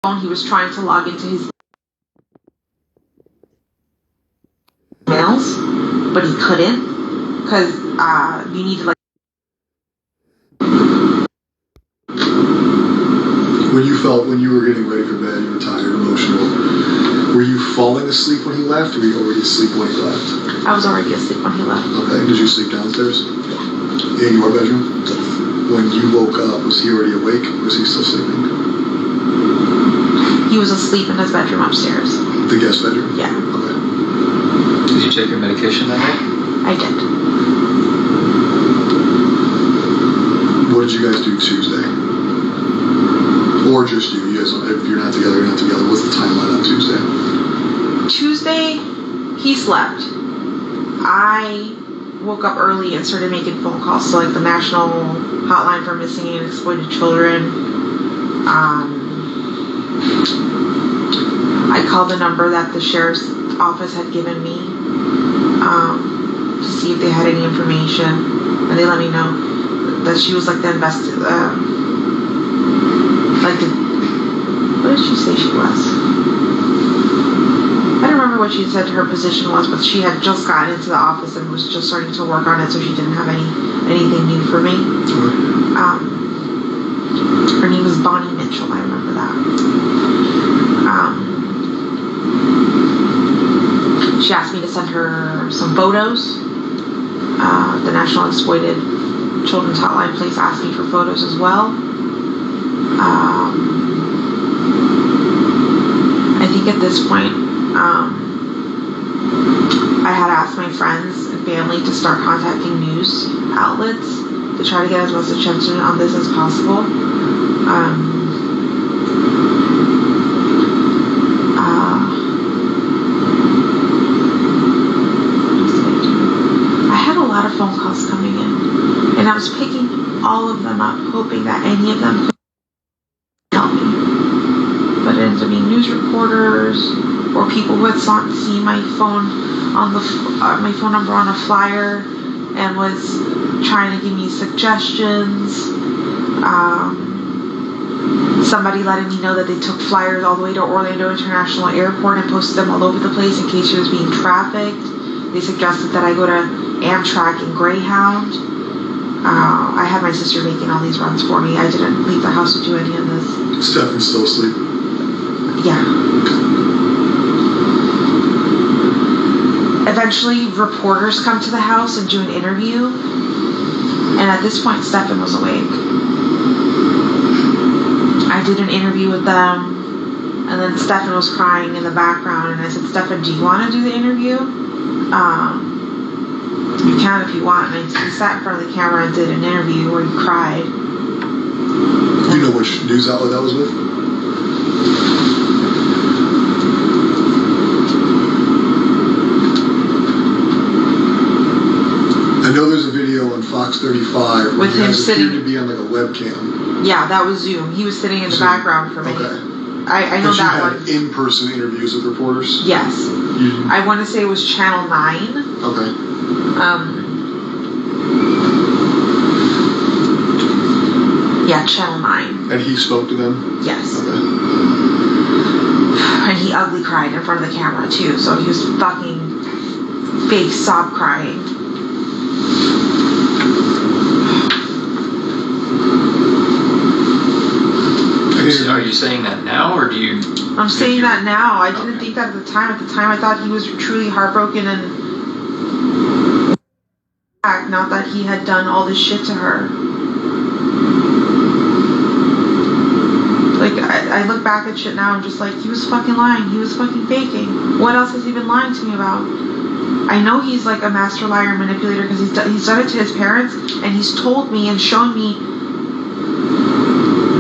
phone. He was trying to log into his mails, but he couldn't because you need to like. When you were getting ready for bed, you were tired, emotional. Were you falling asleep when he left, or were you already asleep when he left? I was already asleep when he left. Okay. Did you sleep downstairs? Yeah. In your bedroom? Yes. When you woke up, was he already awake, or was he still sleeping? He was asleep in his bedroom upstairs. The guest bedroom? Yeah. Okay. Did you take your medication that night? I did. What did you guys do Tuesday? Or just you? You guys, if you're not together, you're not together. What's the timeline on Tuesday? Tuesday, he slept. I woke up early and started making phone calls to like the National Hotline for Missing and Exploited Children. I called the number that the sheriff's office had given me to see if they had any information, and they let me know that she was like the what did she say she was? I don't remember what she said her position was, but she had just gotten into the office and was just starting to work on it, so she didn't have anything new for me. Her name was Bonnie Mitchell, I remember that. She asked me to send her some photos. The National Exploited Children's Hotline place asked me for photos as well. I think at this point, I had asked my friends and family to start contacting news outlets to try to get as much attention on this as possible. I had a lot of phone calls coming in, and I was picking all of them up, hoping that any of them could help me. But it ended up being news reporters or people who had seen my phone on my phone number on a flyer and was trying to give me suggestions. Somebody letting me know that they took flyers all the way to Orlando International Airport and posted them all over the place in case she was being trafficked. They suggested that I go to Amtrak and Greyhound. I had my sister making all these runs for me. I didn't leave the house to do any of this. Stephanie's still asleep? Yeah. Eventually, reporters come to the house and do an interview. And at this point, Stephan was awake. I did an interview with them, and then Stephan was crying in the background, and I said, Stephan, do you want to do the interview? You can if you want. And he sat in front of the camera and did an interview where he cried. Do you know which news outlet that was with? I know there's a video on Fox 35 with him sitting to be on like a webcam. Yeah, that was Zoom. He was sitting in the background for me. Okay. I know that one. But you had in-person interviews with reporters? Yes. I want to say it was Channel 9. Okay. Yeah, Channel 9. And he spoke to them? Yes. Okay. And he ugly cried in front of the camera too, so he was fucking fake sob crying. Are you saying that now, or do you... I'm saying that now. I didn't think that at the time. At the time, I thought he was truly heartbroken and... not that he had done all this shit to her. Like, I look back at shit now, I'm just like, he was fucking lying. He was fucking faking. What else has he been lying to me about? I know he's like a master liar and manipulator because he's done it to his parents, and he's told me and shown me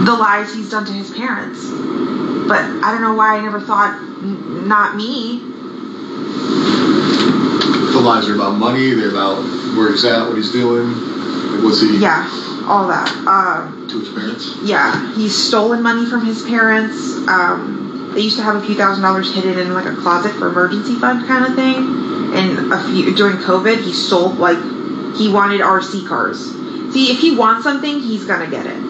the lies he's done to his parents. But I don't know why I never thought, not me. The lies are about money, they're about where he's at, what he's doing, like what's he... Yeah, all that. To his parents? Yeah, he's stolen money from his parents. They used to have a few $1,000s hidden in like a closet for emergency fund kind of thing. And during COVID, he stole, like, he wanted RC cars. See, if he wants something, he's gonna get it.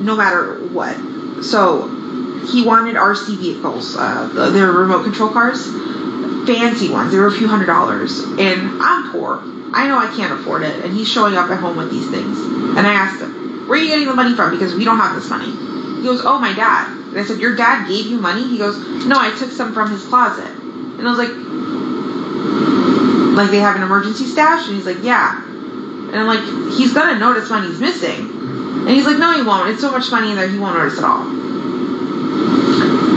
No matter what. So, he wanted RC vehicles, their remote control cars, fancy ones. They were a few $100s, and I'm poor. I know I can't afford it, and he's showing up at home with these things. And I asked him, "Where are you getting the money from? Because we don't have this money." He goes, "Oh, my dad." And I said, "Your dad gave you money?" He goes, "No, I took some from his closet." And I was like they have an emergency stash? And he's like, "Yeah." And I'm like, he's gonna notice money's missing. And he's like, "No, he won't. It's so much money in there, he won't notice at all."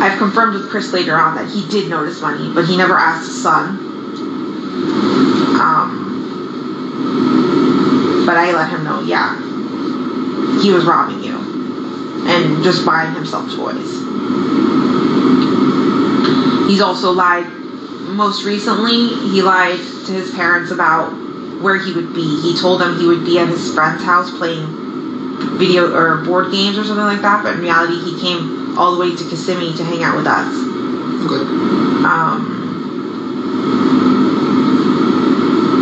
I've confirmed with Chris later on that he did notice money, but he never asked his son. But I let him know, yeah, he was robbing you and just buying himself toys. He's also lied. Most recently, he lied to his parents about where he would be. He told them he would be at his friend's house playing video or board games or something like that, but in reality he came all the way to Kissimmee to hang out with us. Okay.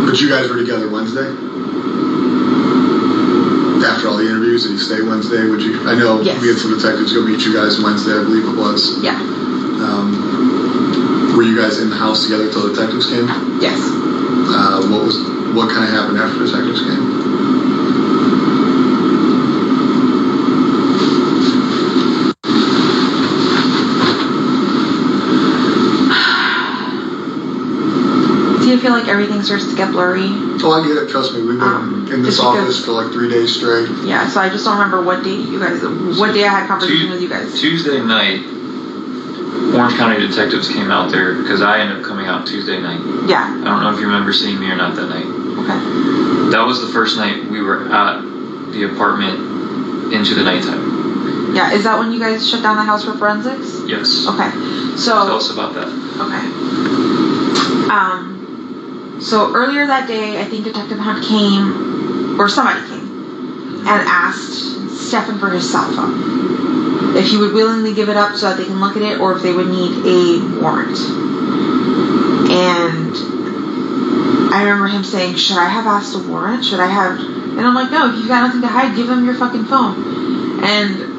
But you guys were together Wednesday? After all the interviews, did he stay Wednesday? Would you? I know yes. We had some detectives go meet you guys Wednesday, I believe it was. Yeah. Were you guys in the house together until the detectives came? Yes. What kind of happened after the detectives came? Do you feel like everything starts to get blurry? Oh, I get it. Trust me. We've been in this office for like 3 days straight. Yeah, so I just don't remember what day I had conversation with you guys. Tuesday night, Orange County detectives came out there because I ended up coming out Tuesday night. Yeah. I don't know if you remember seeing me or not that night. Okay. That was the first night we were at the apartment into the nighttime. Yeah, is that when you guys shut down the house for forensics? Yes. Okay. So Tell us about that. Okay. So earlier that day, I think Detective Hunt came, or somebody came, and asked Stefan for his cell phone. If he would willingly give it up so that they can look at it, or if they would need a warrant. And I remember him saying, "Should I have asked a warrant? Should I have..." And I'm like, "No, if you've got nothing to hide, give them your fucking phone." And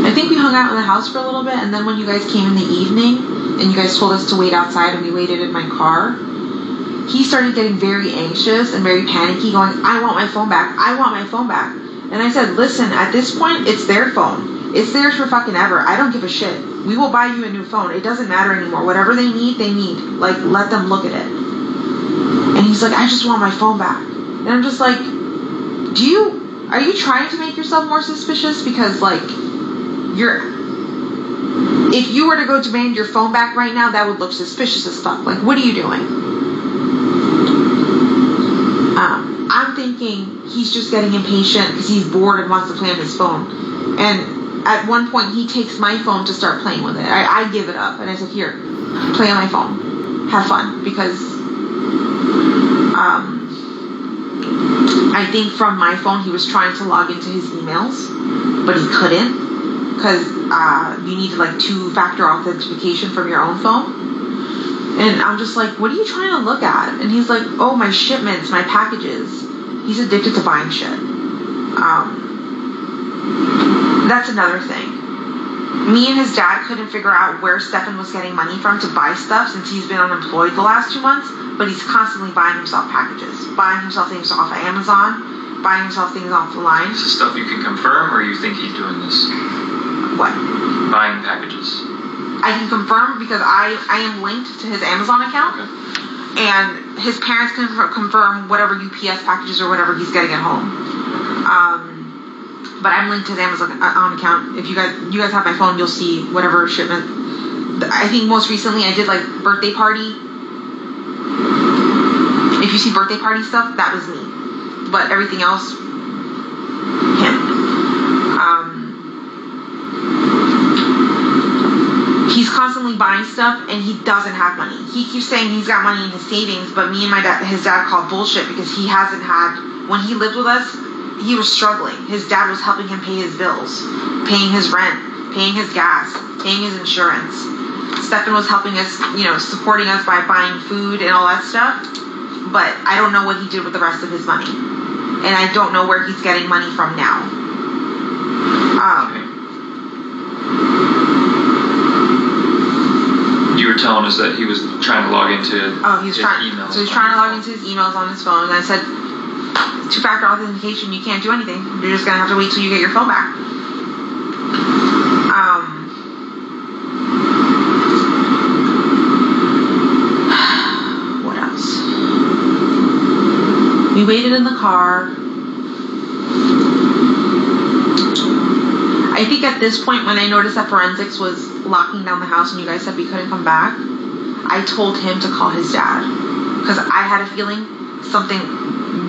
I think we hung out in the house for a little bit, and then when you guys came in the evening, and you guys told us to wait outside, and we waited in my car, he started getting very anxious and very panicky, going, "I want my phone back. I want my phone back." And I said, "Listen, at this point, it's their phone. It's theirs for fucking ever. I don't give a shit. We will buy you a new phone. It doesn't matter anymore. Whatever they need, they need. Like, let them look at it." And he's like, "I just want my phone back." And I'm just like, are you trying to make yourself more suspicious? Because, like, if you were to go demand your phone back right now, that would look suspicious as fuck. Like, what are you doing? I'm thinking he's just getting impatient because he's bored and wants to play on his phone. And at one point, he takes my phone to start playing with it. I give it up, and I said, "Here, play on my phone. Have fun." Because I think from my phone, he was trying to log into his emails, but he couldn't. Because you need like 2-factor authentication from your own phone. And I'm just like, "What are you trying to look at?" And he's like, "Oh, my shipments, my packages." He's addicted to buying shit. That's another thing. Me and his dad couldn't figure out where Stefan was getting money from to buy stuff since he's been unemployed the last 2 months, but he's constantly buying himself packages, buying himself things off of Amazon, buying himself things off the line. Is this stuff you can confirm, or you think he's doing this? What? Buying packages. I can confirm because I am linked to his Amazon account, Okay. and his parents can confirm whatever UPS packages or whatever he's getting at home. But I'm linked to his Amazon account. If you guys have my phone, you'll see whatever shipment. I think most recently I did like birthday party. If you see birthday party stuff, that was me. But everything else, him. He's constantly buying stuff, and he doesn't have money. He keeps saying he's got money in his savings, but me and his dad call bullshit because he hasn't had. When he lived with us, he was struggling. His dad was helping him pay his bills, paying his rent, paying his gas, paying his insurance. Stefan was helping us, supporting us by buying food and all that stuff. But I don't know what he did with the rest of his money, and I don't know where he's getting money from now. telling us that he was trying to log into his emails. So he's trying to log into his emails on his phone, and I said, two-factor authentication, you can't do anything. You're just gonna have to wait till you get your phone back. What else? We waited in the car. I think at this point, when I noticed that forensics was locking down the house and you guys said we couldn't come back, I told him to call his dad. Because I had a feeling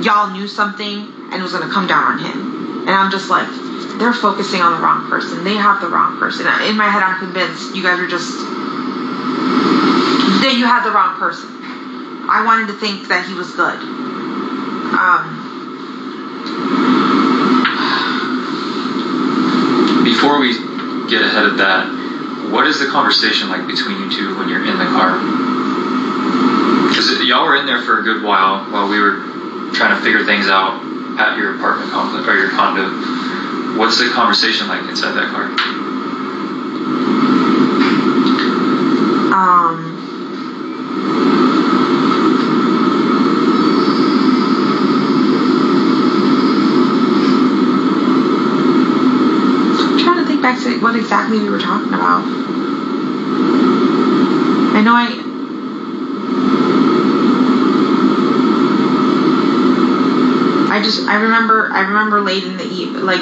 y'all knew something and it was going to come down on him. And I'm just like, they're focusing on the wrong person. They have the wrong person. In my head, I'm convinced you guys are that you had the wrong person. I wanted to think that he was good. Before we get ahead of that, what is the conversation like between you two when you're in the car? Because y'all were in there for a good while we were trying to figure things out at your apartment complex or your condo. What's the conversation like inside that car? I'm trying to think back to what exactly we were talking about. I know I remember late in the evening, like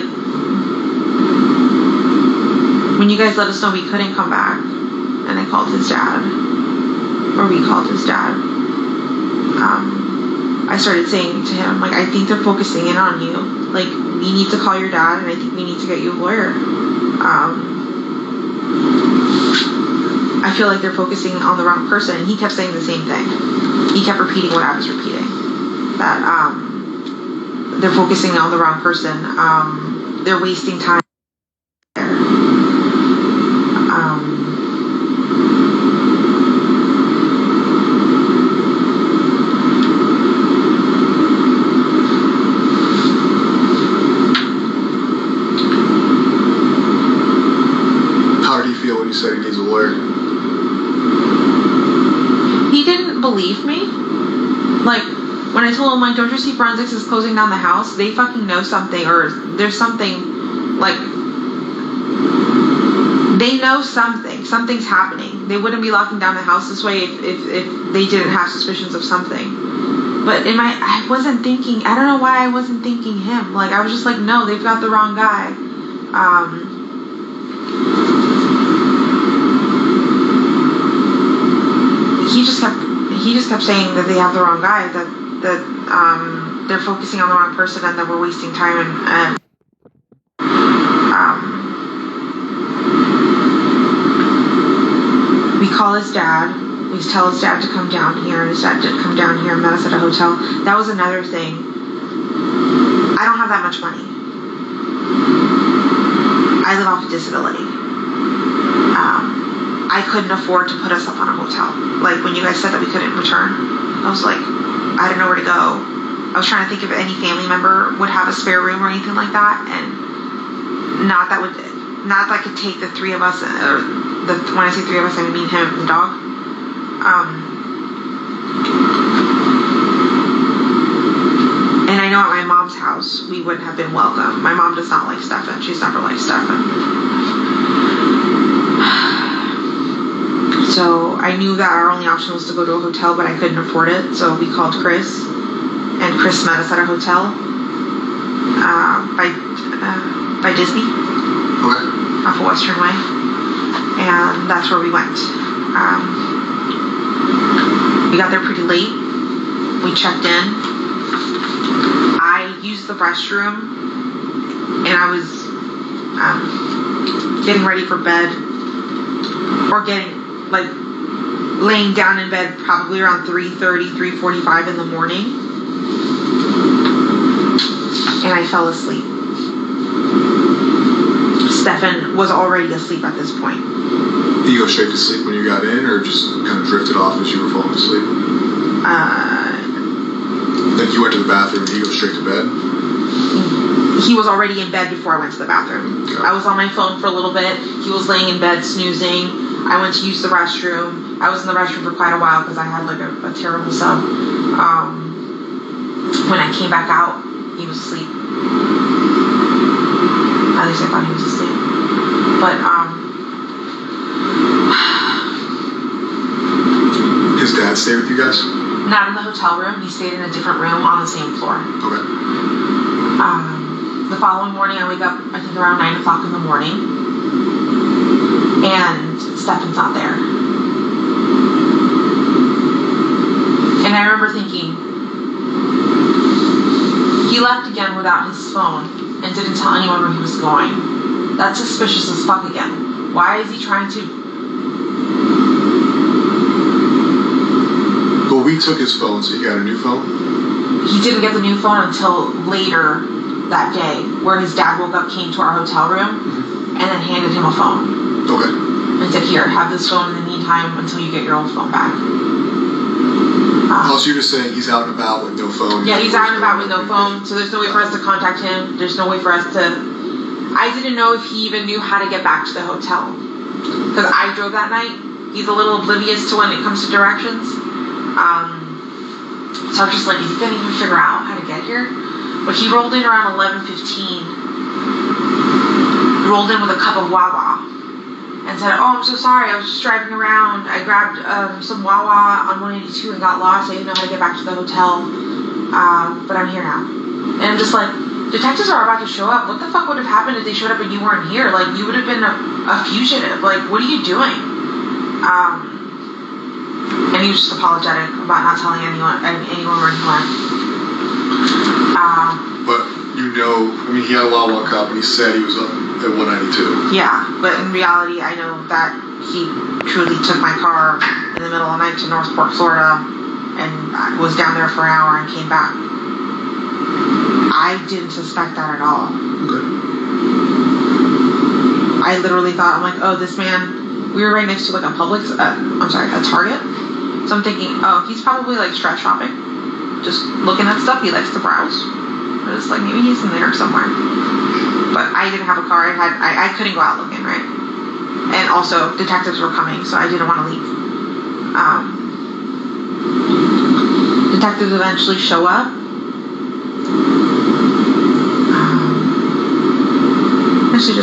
when you guys let us know we couldn't come back, and I called his dad, or we called his dad. I started saying to him, like, I think they're focusing in on you. Like, we need to call your dad, and I think we need to get you a lawyer. I feel like they're focusing on the wrong person, and he kept saying the same thing. He kept repeating what I was repeating. That, they're focusing on the wrong person. They're wasting time. How did he feel when you said he needs a lawyer? He didn't believe me. Like, when I told him, like, don't you see forensics is closing down the house? They fucking know something, or there's something, like, they know something. Something's happening. They wouldn't be locking down the house this way if they didn't have suspicions of something. But I wasn't thinking, I don't know why I wasn't thinking him. Like, I was just like, no, they've got the wrong guy. He just kept saying that they have the wrong guy, that they're focusing on the wrong person, and that we're wasting time, and we call his dad. We tell his dad to come down here, and his dad did come down here and met us at a hotel. That was another thing. I don't have that much money. I live off of disability. I couldn't afford to put us up on a hotel. Like, when you guys said that we couldn't return, I was like, I didn't know where to go. I was trying to think if any family member would have a spare room or anything like that, and not that could take the three of us, or when I say three of us, I mean him and the dog. And I know at my mom's house we wouldn't have been welcome. My mom does not like Stefan. She's never liked Stefan. So I knew that our only option was to go to a hotel, but I couldn't afford it. So we called Chris, and Chris met us at a hotel by Disney, off of Western Way, and that's where we went. We got there pretty late. We checked in. I used the restroom, and I was getting ready for bed, or laying down in bed probably around 3:30, 3:45 in the morning, and I fell asleep. Stefan was already asleep at this point. Did you go straight to sleep when you got in, or just kind of drifted off as you were falling asleep? Like, you went to the bathroom and he goes straight to bed? He was already in bed before I went to the bathroom. Okay. I was on my phone for a little bit. He was laying in bed snoozing. I went to use the restroom. I was in the restroom for quite a while because I had like a terrible sub. When I came back out, he was asleep. At least I thought he was asleep. But His dad stayed with you guys? not in the hotel room. He stayed in a different room on the same floor. Okay. The following morning, I wake up, I think around 9 o'clock in the morning, and Stefan's not there. And I remember thinking, he left again without his phone and didn't tell anyone where he was going. That's suspicious as fuck again. Why is he trying to... Well, we took his phone, so he got a new phone? He didn't get the new phone until later that day, where his dad woke up, came to our hotel room, and then handed him a phone. Okay. And said, here, have this phone in the meantime until you get your old phone back. So you're just saying he's out and about with no phone? Yeah, he's out and about with no phone, so there's no way for us to contact him. There's no way for us to... I didn't know if he even knew how to get back to the hotel. Because I drove that night. He's a little oblivious to when it comes to directions. So I was just like, is he going to even figure out how to get here? But he rolled in around 11:15. Rolled in with a cup of Wawa. And said, oh, I'm so sorry, I was just driving around. I grabbed some Wawa on 182 and got lost. I didn't know how to get back to the hotel. But I'm here now. And I'm just like, detectives are about to show up. What the fuck would have happened if they showed up and you weren't here? Like, you would have been a fugitive. Like, what are you doing? And he was just apologetic about not telling anyone where he went. But you know, I mean, he had a Wawa cup and he said he was up at 192. Yeah, but in reality, I know that he truly took my car in the middle of the night to Northport, Florida, and I was down there for an hour and came back. I didn't suspect that at all. Okay. I literally thought, I'm like, oh, this man, we were right next to like a a Target. So I'm thinking, oh, he's probably like stress shopping, just looking at stuff. He likes to browse. I was like, maybe he's in there somewhere. But I didn't have a car. I couldn't go out looking, right? And also, detectives were coming, so I didn't want to leave. Detectives eventually show up. Actually,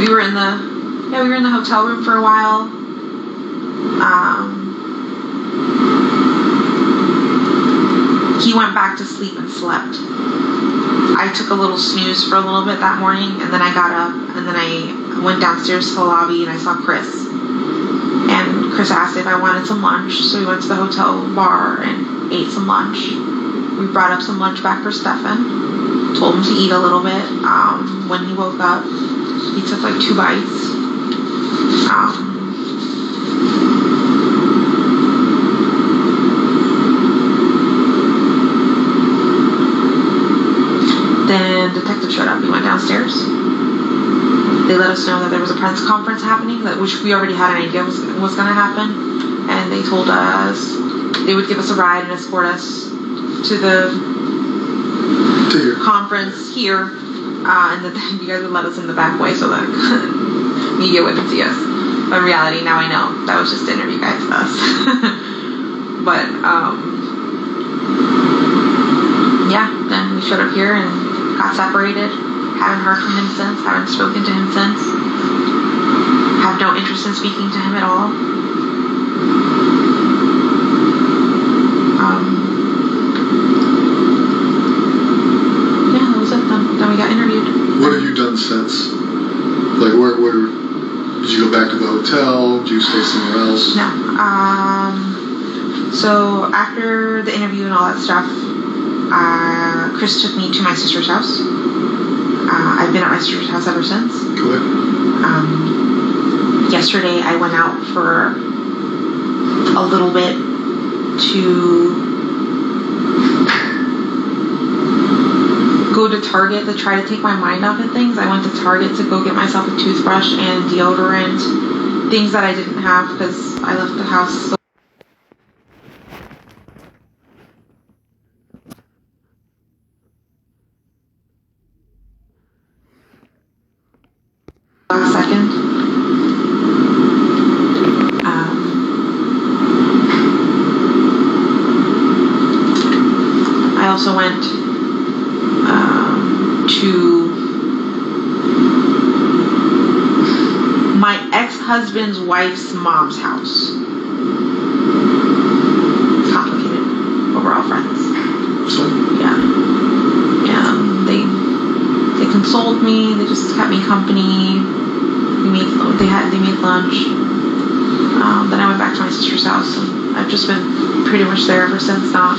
we were in the hotel room for a while. He went back to sleep and slept. I took a little snooze for a little bit that morning, and then I got up, and then I went downstairs to the lobby, and I saw Chris. And Chris asked if I wanted some lunch, so we went to the hotel bar and ate some lunch. We brought up some lunch back for Stefan, told him to eat a little bit. When he woke up, he took like 2 bites. Then detective showed up. He went downstairs. They let us know that there was a press conference happening, which we already had an idea was going to happen. And they told us they would give us a ride and escort us to the conference here, and that you guys would let us in the back way so that media wouldn't see us. But in reality, now I know that was just to interview guys with us. But yeah, then we showed up here and got separated. Haven't heard from him since. Haven't spoken to him since. Have no interest in speaking to him at all. Yeah, that was it. Then we got interviewed. What have you done since? Like, where did you go back to the hotel? Did you stay somewhere else? No. So after the interview and all that stuff, Chris took me to my sister's house. I've been at my sister's house ever since. Go ahead. Yesterday I went out for a little bit to go to Target to try to take my mind off of things. I went to Target to go get myself a toothbrush and deodorant, things that I didn't have because I left the house so last second. also went to my ex-husband's wife's mom's house. It's complicated. But we're all friends. So? Yeah. And they consoled me. They just kept me company. They made lunch. Then I went back to my sister's house, and I've just been pretty much there ever since now.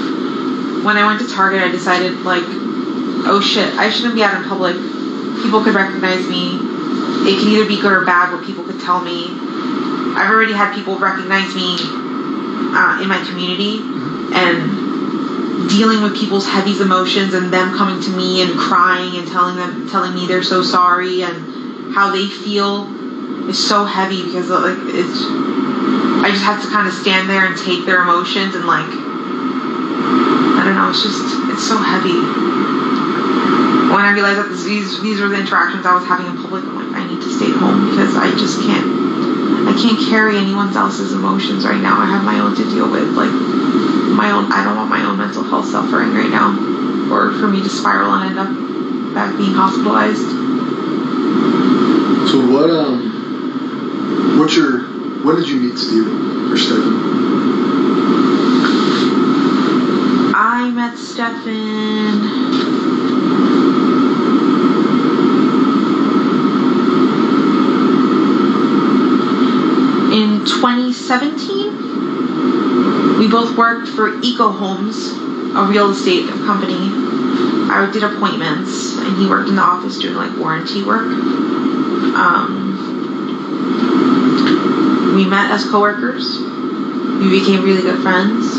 When I went to Target, I decided, like, oh shit, I shouldn't be out in public. People could recognize me. It can either be good or bad, but people could tell me. I've already had people recognize me in my community, and dealing with people's heavy emotions and them coming to me and crying and telling me they're so sorry and how they feel is so heavy, because like I just have to kind of stand there and take their emotions, and like, I don't know, it's so heavy. When I realized that these were the interactions I was having in public, I'm like, I need to stay home, because I can't carry anyone else's emotions right now. I have my own to deal with, like I don't want my own mental health suffering right now, or for me to spiral and end up back being hospitalized. So when did you meet Steven or Stefan? I met Stefan in 2017. We both worked for Eco Homes, a real estate company. I did appointments, and he worked in the office doing like warranty work. We met as coworkers. We became really good friends.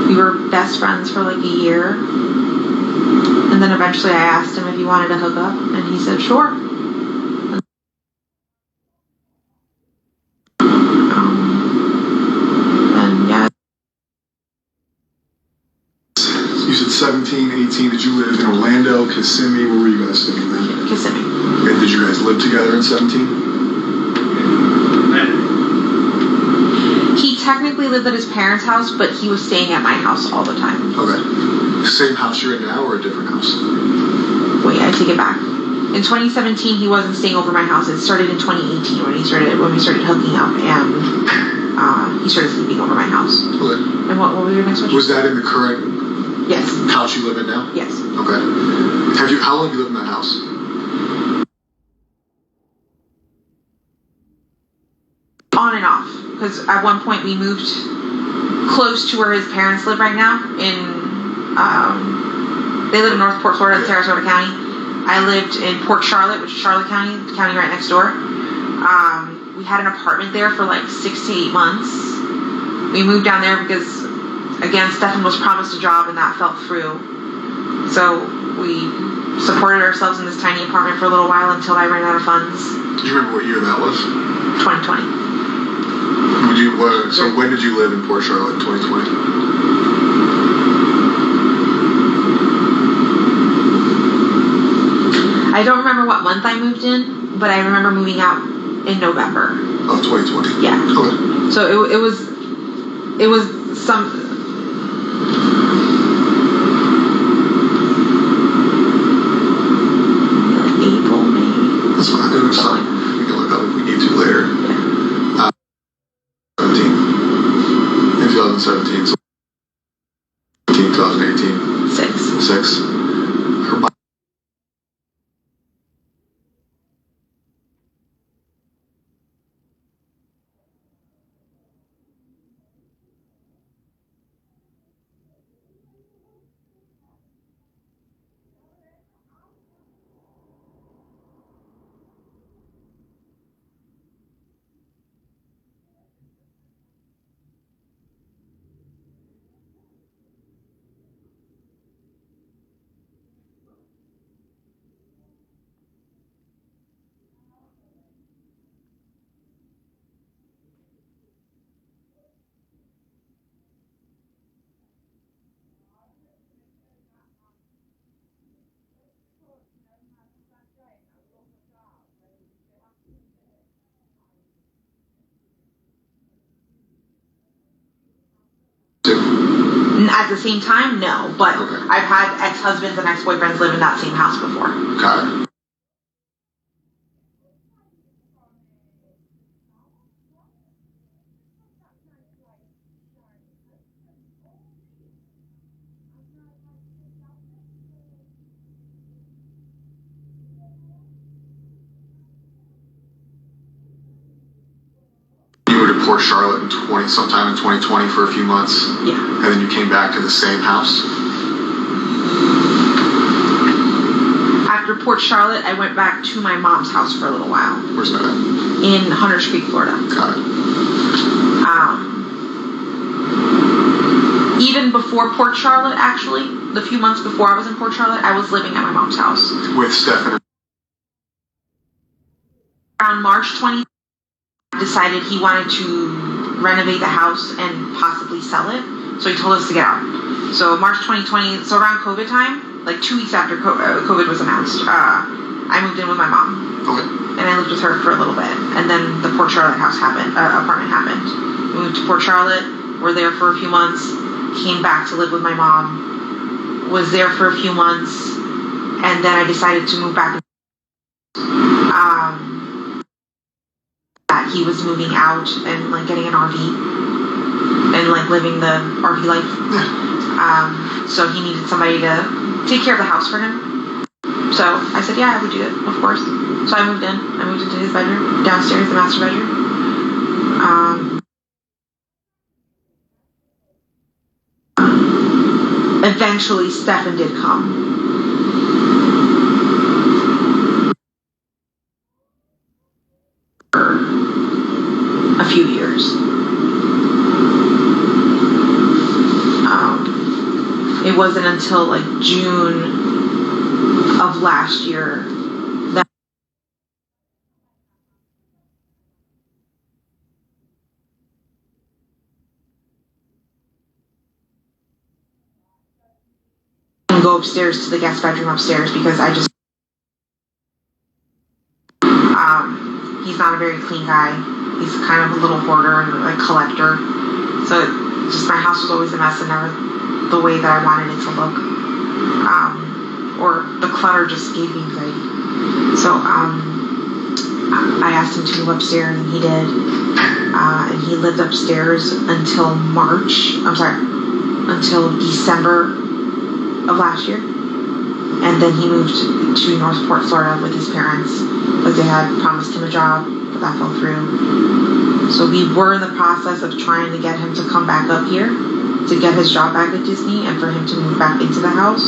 We were best friends for like a year. And then eventually I asked him if he wanted to hook up, and he said sure. And yeah. You said 17, 18. Did you live in Orlando, Kissimmee? Where were you guys living then? Kissimmee. And did you guys live together in 17? He technically lived at his parents' house, but he was staying at my house all the time. Okay. Same house you're in now, or a different house? Wait, I take it back. In 2017, he wasn't staying over my house. It started in 2018 when we started hooking up, and he started sleeping over my house. Okay. And what was your next question? Was that in the current Yes. house you live in now? Yes. Okay. How long have you lived in that house? On and off, because at one point we moved close to where his parents live right now. They live in North Port Florida, Sarasota County. I lived in Port Charlotte, which is Charlotte County, the county right next door. We had an apartment there for like 6 to 8 months. We moved down there because, again, Stefan was promised a job and that fell through. So we supported ourselves in this tiny apartment for a little while until I ran out of funds. Do you remember what year that was? 2020. So when did you live in Port Charlotte in 2020? I don't remember what month I moved in, but I remember moving out in November. Of 2020? Yeah. Okay. So it was some... April, May. That's fine. There's something we can look up if we need to later. Yeah. 17. In 2017. So 2018. 6. Her body. at the same time, no. But Okay. I've had ex-husbands and ex-boyfriends live in that same house before. Got it. You were to Port Charlotte sometime in 2020 for a few months. Yeah. And then you came back to the same house? After Port Charlotte, I went back to my mom's house for a little while. Where's that at? In Hunters Creek, Florida. Got it. Even before Port Charlotte, actually, the few months before I was in Port Charlotte, I was living at my mom's house. With Stefan. Around March 20th, decided he wanted to renovate the house and possibly sell it. So he told us to get out. So March 2020, so around COVID time, like 2 weeks after COVID was announced, I moved in with my mom. Okay. And I lived with her for a little bit. And then the Port Charlotte apartment happened. We moved to Port Charlotte, were there for a few months, came back to live with my mom, was there for a few months, and then I decided to move back. That he was moving out and like getting an RV and like living the RV life. So he needed somebody to take care of the house for him. So I said, yeah, I would do it, of course. So I moved in. I moved into his bedroom, downstairs, the master bedroom. Eventually, Stefan did come. A few years. It wasn't until like June of last year that I go upstairs to the guest bedroom upstairs because I just he's not a very clean guy. He's kind of a little hoarder and a collector. So just my house was always a mess and never the way that I wanted it to look. Or the clutter just gave me anxiety. So I asked him to move upstairs and he did. And he lived upstairs until until December of last year. And then he moved to Northport, Florida with his parents. But they had promised him a job, but that fell through. So we were in the process of trying to get him to come back up here to get his job back at Disney and for him to move back into the house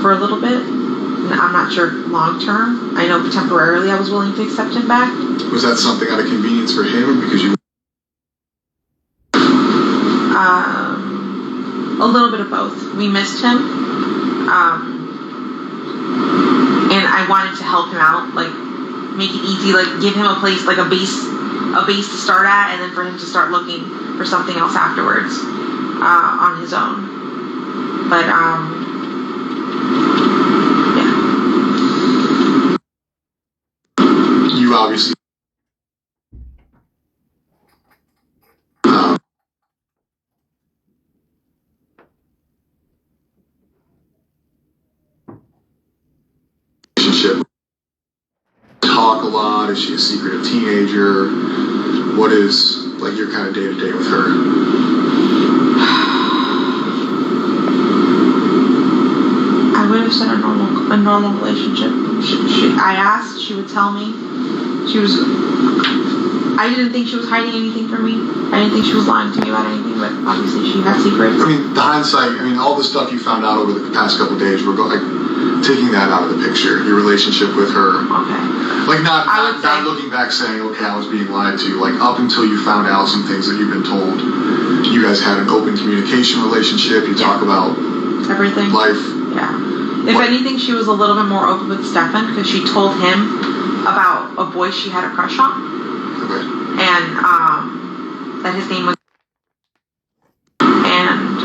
for a little bit. And I'm not sure long term. I know temporarily I was willing to accept him back. Was that something out of convenience for him or because you? A little bit of both. We missed him. And I wanted to help him out, like make it easy, like give him a place, like a base to start at, and then for him to start looking for something else afterwards on his own. But yeah. You obviously relationship. Talk a lot. Is she a secretive teenager? What is like your kind of day to day with her? I would have said a normal relationship. I asked, she would tell me. I didn't think she was hiding anything from me. I didn't think she was lying to me about anything, but obviously she had secrets. I mean, the hindsight, all the stuff you found out over the past couple of days, we're taking that out of the picture. Your relationship with her. Okay. Like not looking back saying, okay, I was being lied to. Like up until you found out some things that you've been told, you guys had an open communication relationship. You talk about everything. Life. Yeah. If anything, she was a little bit more open with Stefan because she told him about a boy she had a crush on. Okay. And that his name was. And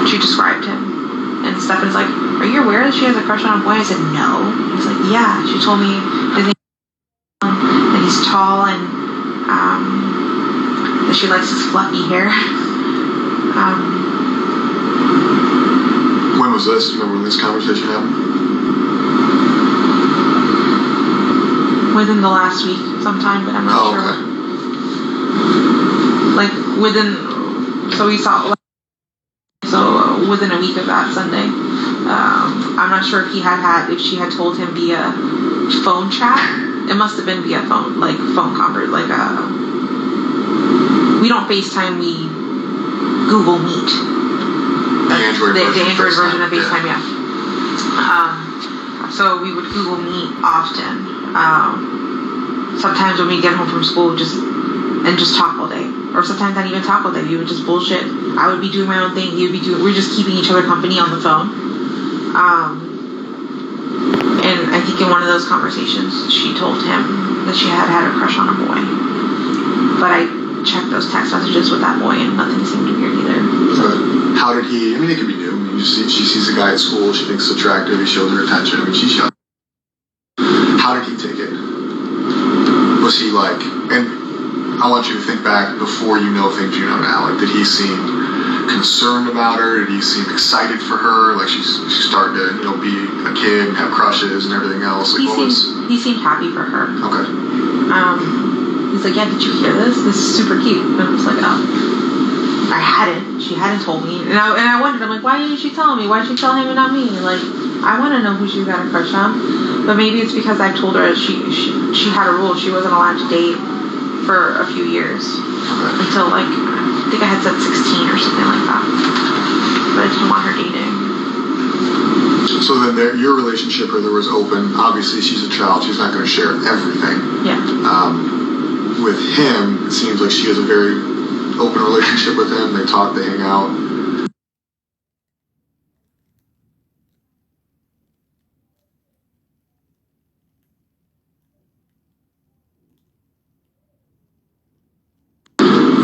she described him. And Stefan's like, are you aware that she has a crush on a boy? I said, no. He's like, yeah. She told me his name and he's tall and that she likes his fluffy hair. When was this? Do you remember when this conversation happened? Within the last week sometime, but I'm not sure. Okay. Like so we saw, within a week of that Sunday. I'm not sure if if she had told him via phone chat. It must have been via phone, like phone convert, we don't FaceTime, we Google Meet. The Android version of FaceTime, yeah. So we would Google Meet often. Sometimes when we get home from school, just talk all day. Or sometimes not even talk all day. We would just bullshit. I would be doing my own thing. He would be doing. We're just keeping each other company on the phone. And I think in one of those conversations, she told him that she had a crush on a boy. But I checked those text messages with that boy, and nothing seemed weird either. So. How did he? I mean, it could be new. I mean, she sees a guy at school. She thinks it's attractive. He shows her attention. I mean, she's young. How did he take it? Was he like? And I want you to think back before you know things you know now. Like, did he seem concerned about her? Did he seem excited for her? Like she's starting to, be a kid and have crushes and everything else. Like, he seemed happy for her. Okay. He's like, yeah, did you hear this? This is super cute. And I was like, oh. She hadn't told me. And I wondered, I'm like, why didn't she tell me? Why did she tell him and not me? Like, I want to know who she got a crush on. But maybe it's because I told her she had a rule. She wasn't allowed to date for a few years. Okay. Until, I think I had said 16 or something like that. But I didn't want her dating. So then your relationship with her was open. Obviously, she's a child. She's not going to share everything. Yeah. With him, it seems like she has a very open relationship with him. They talk, they hang out.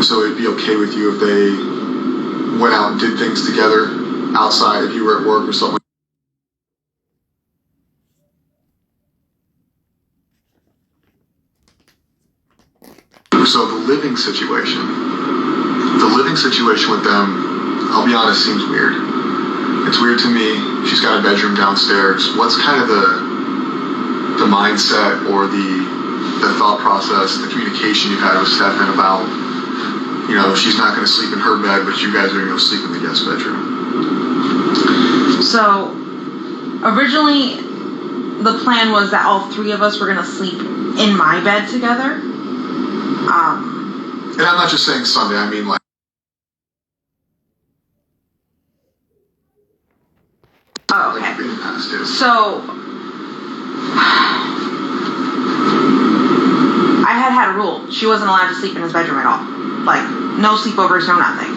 So it'd be okay with you if they went out and did things together outside, if you were at work or something? So the living situation with them, I'll be honest, seems weird. It's weird to me. She's got a bedroom downstairs. What's kind of the mindset or the thought process, the communication you've had with Stefan about, she's not going to sleep in her bed, but you guys are going to go sleep in the guest bedroom? So originally the plan was that all three of us were going to sleep in my bed together. And I'm not just saying Sunday, I mean like. Oh, okay. Like in the past, too. So I had a rule. She wasn't allowed to sleep in his bedroom at all. Like, no sleepovers, no nothing.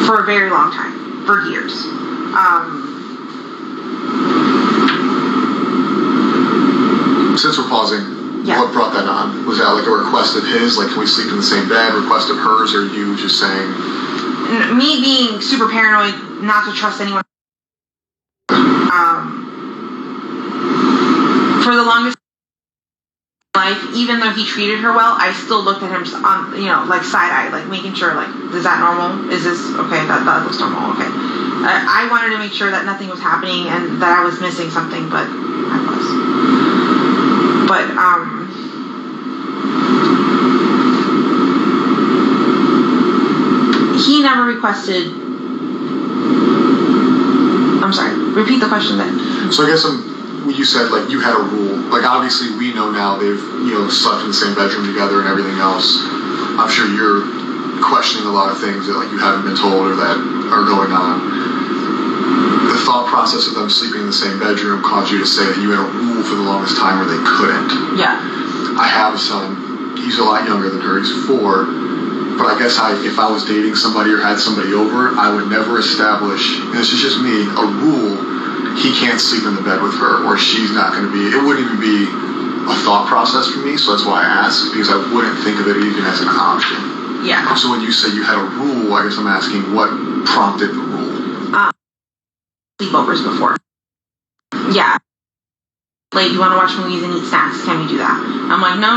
For a very long time. For years. Since we're pausing, yeah. What brought that on? Was that like a request of his? Like, can we sleep in the same bed? Request of hers? Or you just saying? Me being super paranoid, not to trust anyone. For the longest life, even though he treated her well, I still looked at him on, like side-eye, like making sure, like, is that normal? Is this, okay, that looks normal, okay. I wanted to make sure that nothing was happening and that I was missing something, but I was. But, he never requested, I'm sorry, repeat the question then. So I guess you said, like, you had a rule. Like, obviously, we know now they've, slept in the same bedroom together and everything else. I'm sure you're questioning a lot of things that, like, you haven't been told or that are going on. The thought process of them sleeping in the same bedroom caused you to say that you had a rule for the longest time where they couldn't. Yeah. I have a son. He's a lot younger than her. He's 4. But I guess if I was dating somebody or had somebody over, I would never establish, and this is just me, a rule. He can't sleep in the bed with her, or she's not going to be. It wouldn't even be a thought process for me, so that's why I asked, because I wouldn't think of it even as an option. Yeah. So when you say you had a rule, I guess I'm asking what prompted the rule? Sleepovers before. Yeah. Like, you want to watch movies and eat snacks? Can we do that? I'm like, no.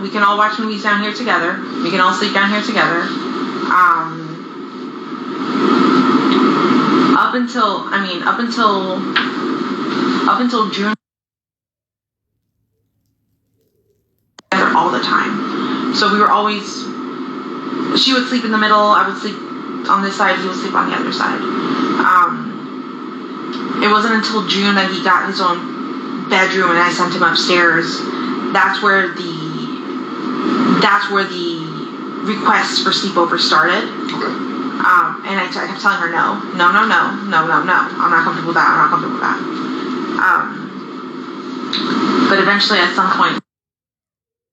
We can all watch movies down here together. We can all sleep down here together. up until June, together all the time. So we were always, she would sleep in the middle, I would sleep on this side, he would sleep on the other side. It wasn't until June that he got his own bedroom and I sent him upstairs. That's where the requests for sleepover started. Okay. And I kept telling her no. I'm not comfortable with that. But eventually, at some point,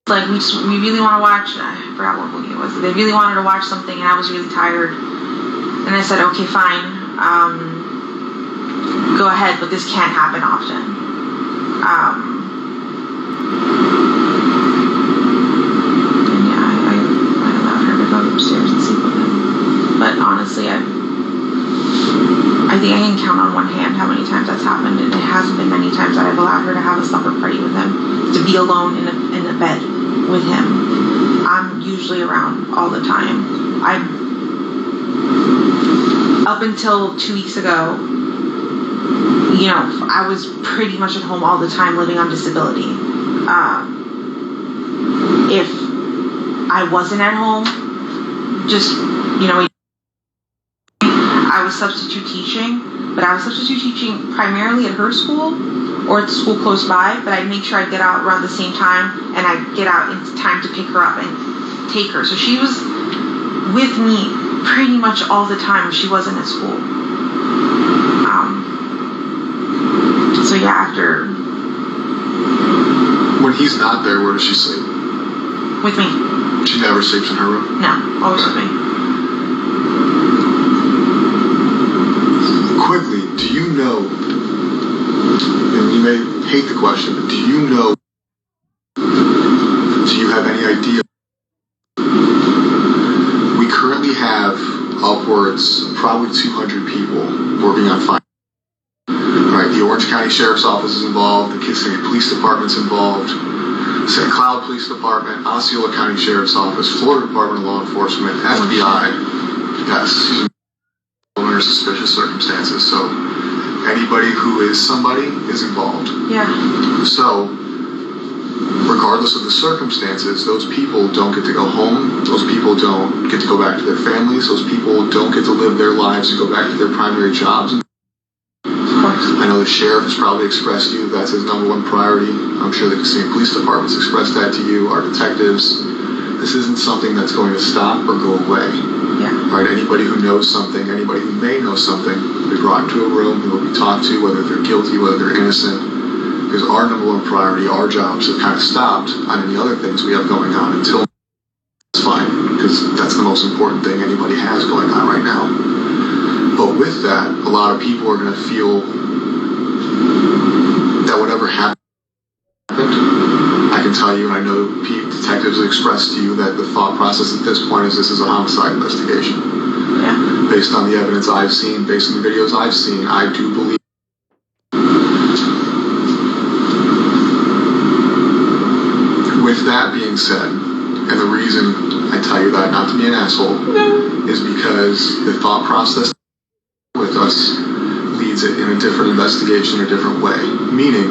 like we really want to watch. I forgot what movie it was. They really wanted to watch something, and I was really tired. And I said, okay, fine. Go ahead, but this can't happen often. And yeah, I allowed her to go upstairs and sleep with him. But honestly, I think I can count on one hand how many times that's happened, and it hasn't been many times that I've allowed her to have a supper party with him, to be alone in a bed with him. I'm usually around all the time. Up until 2 weeks ago, I was pretty much at home all the time living on disability. If I wasn't at home, just, I was substitute teaching, but I was substitute teaching primarily at her school or at the school close by, but I'd make sure I'd get out around the same time and I'd get out in time to pick her up and take her. So she was with me pretty much all the time if she wasn't at school. So yeah, after... When he's not there, where does she sleep? With me. She never sleeps in her room? No, always with me. Quickly, do you know, and you may hate the question, but do you have any idea? We currently have upwards, probably 200 people working on finding. Right, the Orange County Sheriff's Office is involved, the Kissimmee Police Department's involved, St. Cloud Police Department, Osceola County Sheriff's Office, Florida Department of Law Enforcement, FBI. Yes, under suspicious circumstances. So anybody who is somebody is involved. Yeah. So regardless of the circumstances, those people don't get to go home. Those people don't get to go back to their families. Those people don't get to live their lives and go back to their primary jobs. I know the sheriff has probably expressed to you that's his number one priority. I'm sure the Kissimmee Police Department's expressed that to you, our detectives. This isn't something that's going to stop or go away. Yeah. Right? Anybody who knows something, anybody who may know something, will be brought into a room, they will be talked to, whether they're guilty, whether they're innocent. Because our number one priority, our jobs have kind of stopped on any other things we have going on until it's fine, because that's the most important thing anybody has going on right now. But with that, a lot of people are going to feel that whatever happened, I can tell you, and I know detectives have expressed to you that the thought process at this point is this is a homicide investigation. Yeah. Based on the evidence I've seen, based on the videos I've seen, I do believe. With that being said, and the reason I tell you that, not to be an asshole, is because the thought process with us leads it in a different investigation, a different way. Meaning,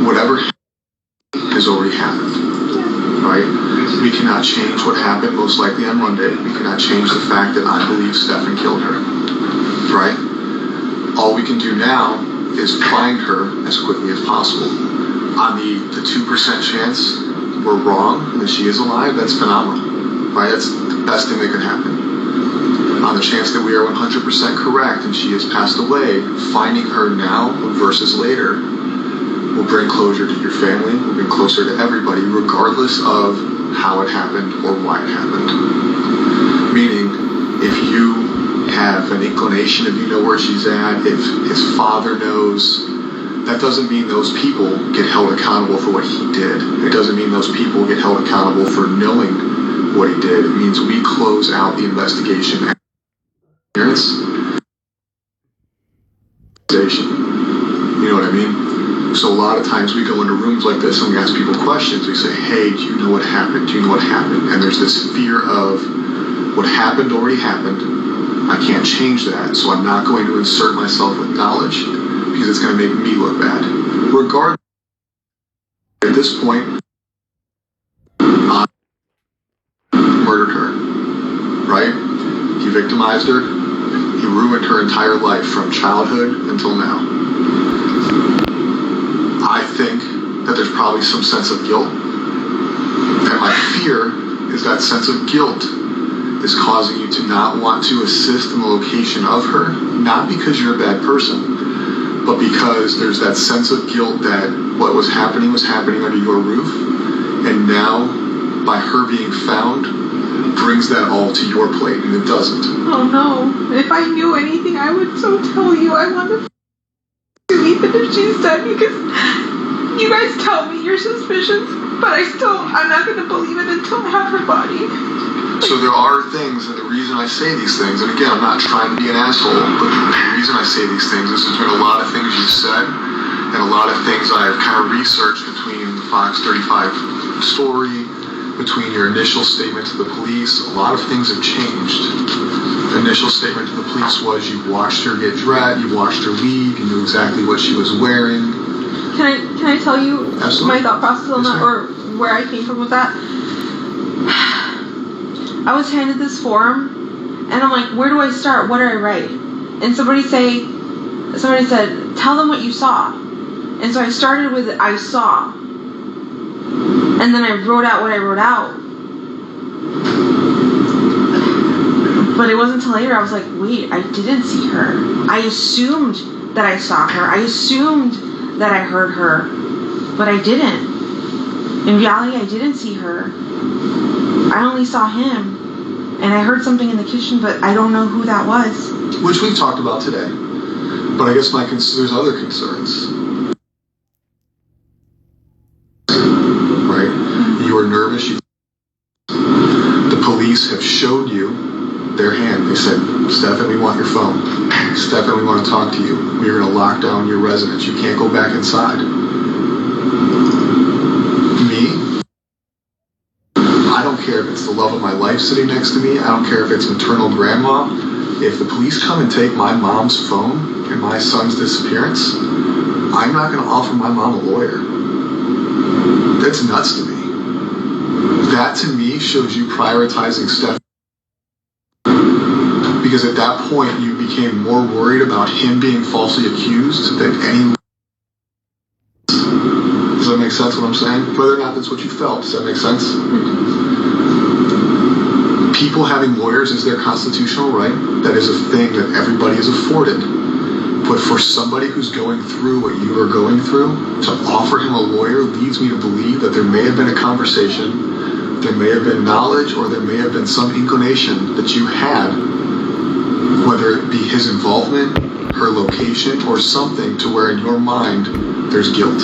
whatever has already happened, right? We cannot change what happened most likely on Monday. We cannot change the fact that I believe Stephen killed her, right? All we can do now is find her as quickly as possible. On the 2% chance we're wrong and that she is alive, that's phenomenal, right? That's the best thing that can happen. On the chance that we are 100% correct and she has passed away, finding her now versus later will bring closure to your family, will bring closer to everybody, regardless of how it happened or why it happened. Meaning, if you have an inclination, if you know where she's at, if his father knows, that doesn't mean those people get held accountable for what he did. It doesn't mean those people get held accountable for knowing what he did. It means we close out the investigation. You know what I mean? So a lot of times we go into rooms like this and we ask people questions. We say, hey, do you know what happened? Do you know what happened? And there's this fear of what happened already happened. I can't change that, so I'm not going to insert myself with knowledge because it's going to make me look bad. Regardless, at this point, I murdered her, right? He victimized her. He ruined her entire life from childhood until now. I think that there's probably some sense of guilt. And my fear is that sense of guilt is causing you to not want to assist in the location of her, not because you're a bad person, but because there's that sense of guilt that what was happening under your roof, and now, by her being found, brings that all to your plate, and it doesn't. Oh no. If I knew anything, I would so tell you. I want to even if she's dead, because you guys tell me your suspicions, but I'm not going to believe it until I have her body. So there are things, and the reason I say these things, and again, I'm not trying to be an asshole, but the reason I say these things is there's been a lot of things you've said, and a lot of things I've kind of researched between the Fox 35 story, between your initial statement to the police. A lot of things have changed. The initial statement to the police was you watched her get dressed, you watched her leave, you knew exactly what she was wearing. Can I tell you Absolutely. my thought process on that, or where I came from with that? I was handed this form, and I'm like, where do I start? What do I write? And somebody said, tell them what you saw. And so I started with I saw. And then I wrote out what I wrote out. But it wasn't until later I was like, wait, I didn't see her. I assumed that I saw her. I assumed that I heard her. But I didn't. In reality, I didn't see her. I only saw him. And I heard something in the kitchen, but I don't know who that was. Which we've talked about today. But I guess there's other concerns. Right? You were nervous. The police have showed you their hand. They said, Stefan, we want your phone. Stefan, we want to talk to you. We're going to lock down your residence. You can't go back inside. Me? I don't care if it's the love of my life sitting next to me. I don't care if it's maternal grandma. If the police come and take my mom's phone and my son's disappearance, I'm not going to offer my mom a lawyer. That's nuts to me. That to me shows you prioritizing Stefan. Because at that point, you became more worried about him being falsely accused than any. Does that make sense what I'm saying? Whether or not that's what you felt, does that make sense? People having lawyers is their constitutional right. That is a thing that everybody is afforded. But for somebody who's going through what you are going through, to offer him a lawyer leads me to believe that there may have been a conversation, there may have been knowledge, or there may have been some inclination that you had, whether it be his involvement, her location, or something to where in your mind there's guilt.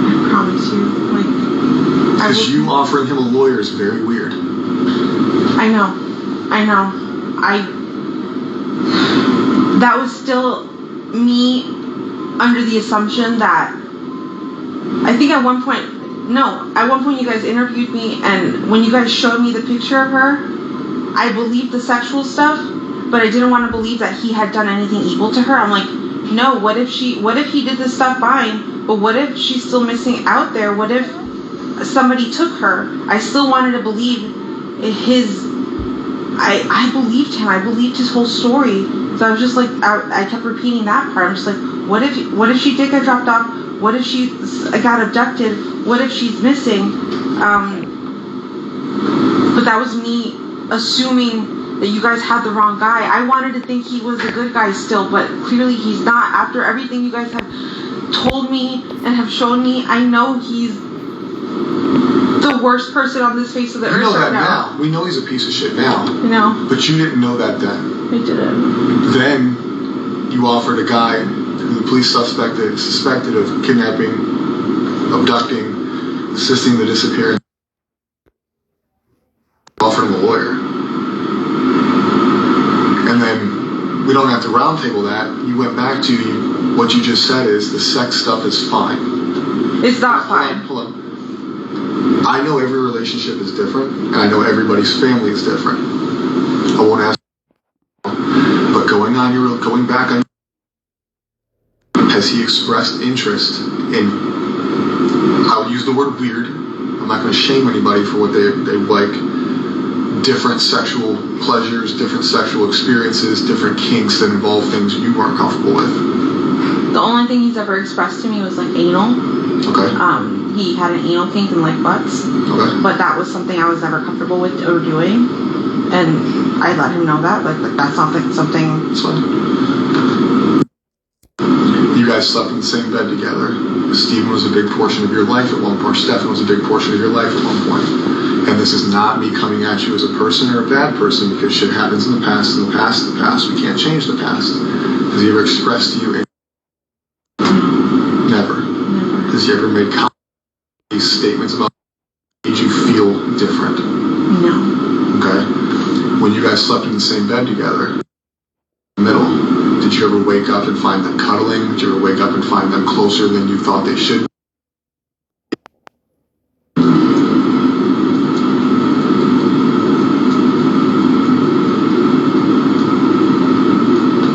I promise you, because you offering him a lawyer is very weird. I know. That was still me under the assumption that I think at one point you guys interviewed me, and when you guys showed me the picture of her, I believed the sexual stuff, but I didn't want to believe that he had done anything evil to her. I'm like, no, what if he did this stuff fine, but what if she's still missing out there? What if somebody took her? I still wanted to believe I believed him. I believed his whole story. So I was just like, I kept repeating that part. I'm just like, what if she did get dropped off? What if she got abducted? What if she's missing? But that was me assuming that you guys had the wrong guy. I wanted to think he was a good guy still, but clearly he's not. After everything you guys have told me and have shown me, I know he's the worst person on this face of the earth. We know that right now. We know he's a piece of shit now. No. But you didn't know that then. I didn't. Then you offered a guy who the police suspected of kidnapping, abducting, assisting the disappearance. Offered him a lawyer. And then we don't have to roundtable that. You went back to what you just said is the sex stuff is fine. It's not fine. Hold on. I know every relationship is different, and I know everybody's family is different. I won't ask. But going back on, has he expressed interest in, I'll use the word weird, I'm not going to shame anybody for what they like, different sexual pleasures, different sexual experiences, different kinks that involve things you weren't comfortable with? The only thing he's ever expressed to me was like anal. Okay. He had an anal kink and like butts. Okay. But that was something I was never comfortable with or doing. And I let him know that. Like that's not like something. That's fine. You guys slept in the same bed together. Stephen was a big portion of your life at one point. Stefan was a big portion of your life at one point. And this is not me coming at you as a person or a bad person, because shit happens in the past. In the past, the past. We can't change the past. Has he ever expressed to you? Never. Has he ever made these statements about made you feel different? No. Okay. When you guys slept in the same bed together, in the middle, did you ever wake up and find them cuddling? Did you ever wake up and find them closer than you thought they should?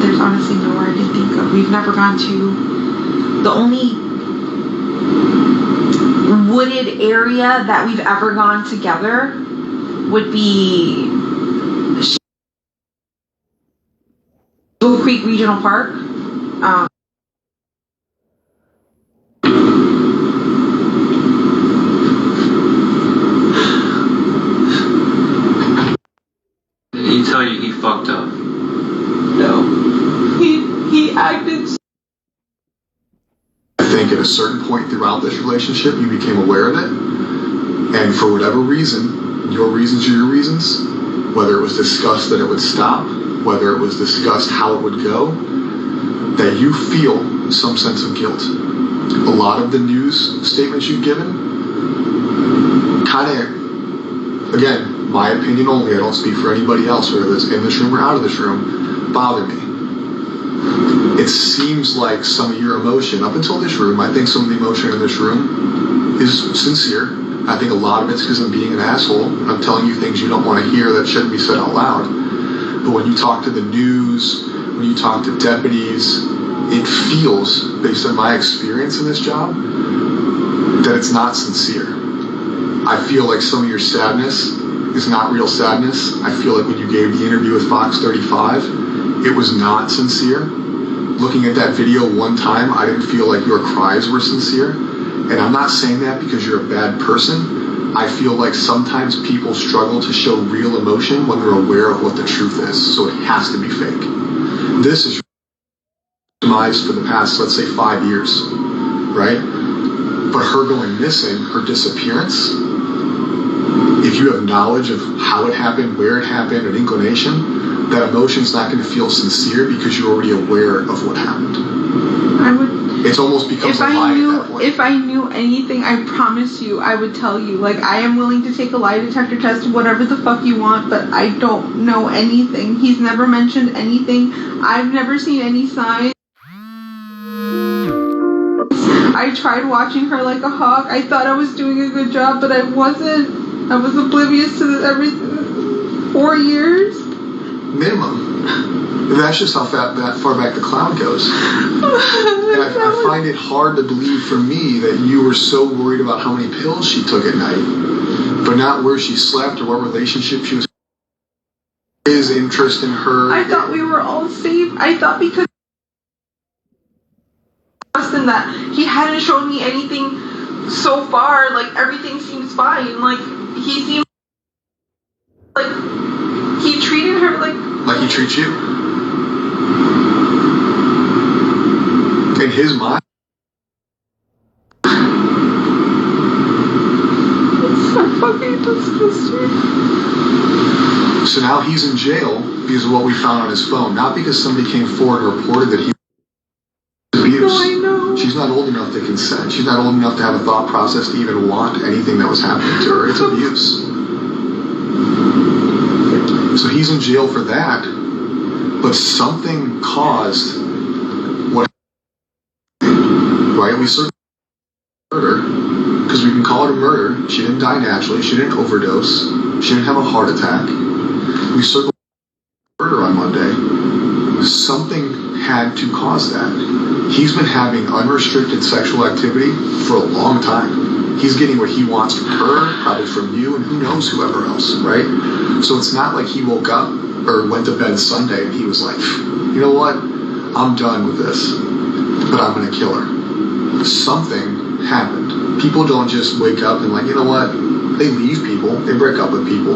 There's honestly nowhere I can think of. We've never gone to. The only wooded area that we've ever gone together would be Bull Creek Regional Park. Did he tell you he fucked up? No. He acted. I think at a certain point throughout this relationship, you became aware of it. And for whatever reason, your reasons are your reasons, whether it was discussed that it would stop, whether it was discussed how it would go, that you feel some sense of guilt. A lot of the news statements you've given kind of, again, my opinion only, I don't speak for anybody else, whether it's in this room or out of this room, bother me. It seems like some of your emotion, up until this room, I think some of the emotion in this room is sincere. I think a lot of it's because I'm being an asshole. I'm telling you things you don't want to hear that shouldn't be said out loud. But when you talk to the news, when you talk to deputies, it feels, based on my experience in this job, that it's not sincere. I feel like some of your sadness is not real sadness. I feel like when you gave the interview with Fox 35, it was not sincere. Looking at that video one time, I didn't feel like your cries were sincere. And I'm not saying that because you're a bad person. I feel like sometimes people struggle to show real emotion when they're aware of what the truth is. So it has to be fake. This is demise for the past, let's say, 5 years, right? But her going missing, her disappearance, if you have knowledge of how it happened, where it happened, an inclination, that emotion's not going to feel sincere because you're already aware of what happened. I would. It's almost becomes a lie at that point. If I knew anything, I promise you, I would tell you. Like, I am willing to take a lie detector test, whatever the fuck you want, but I don't know anything. He's never mentioned anything. I've never seen any signs. I tried watching her like a hawk. I thought I was doing a good job, but I wasn't. I was oblivious to everything. 4 years? Minimum. That's just how that far back the cloud goes. And I find it hard to believe for me that you were so worried about how many pills she took at night, but not where she slept or what relationship she was. His interest in her. I thought we were all safe. I thought because that he hadn't shown me anything so far, like everything seems fine. Like he seemed like he treated her like he treats you. In his mind. It's so fucking disgusting. So now he's in jail because of what we found on his phone, not because somebody came forward and reported that he was abused. No, I know. She's not old enough to consent. She's not old enough to have a thought process to even want anything that was happening to her. It's abuse. So he's in jail for that, but something caused what happened, right? We certainly murder, because we can call it a murder. She didn't die naturally. She didn't overdose. She didn't have a heart attack. We certainly Something had to cause that. He's been having unrestricted sexual activity for a long time. He's getting what he wants from her, probably from you, and who knows whoever else, right? So it's not like he woke up or went to bed Sunday and he was like, you know what? I'm done with this, but I'm going to kill her. Something happened. People don't just wake up and like, you know what? They leave people, they break up with people,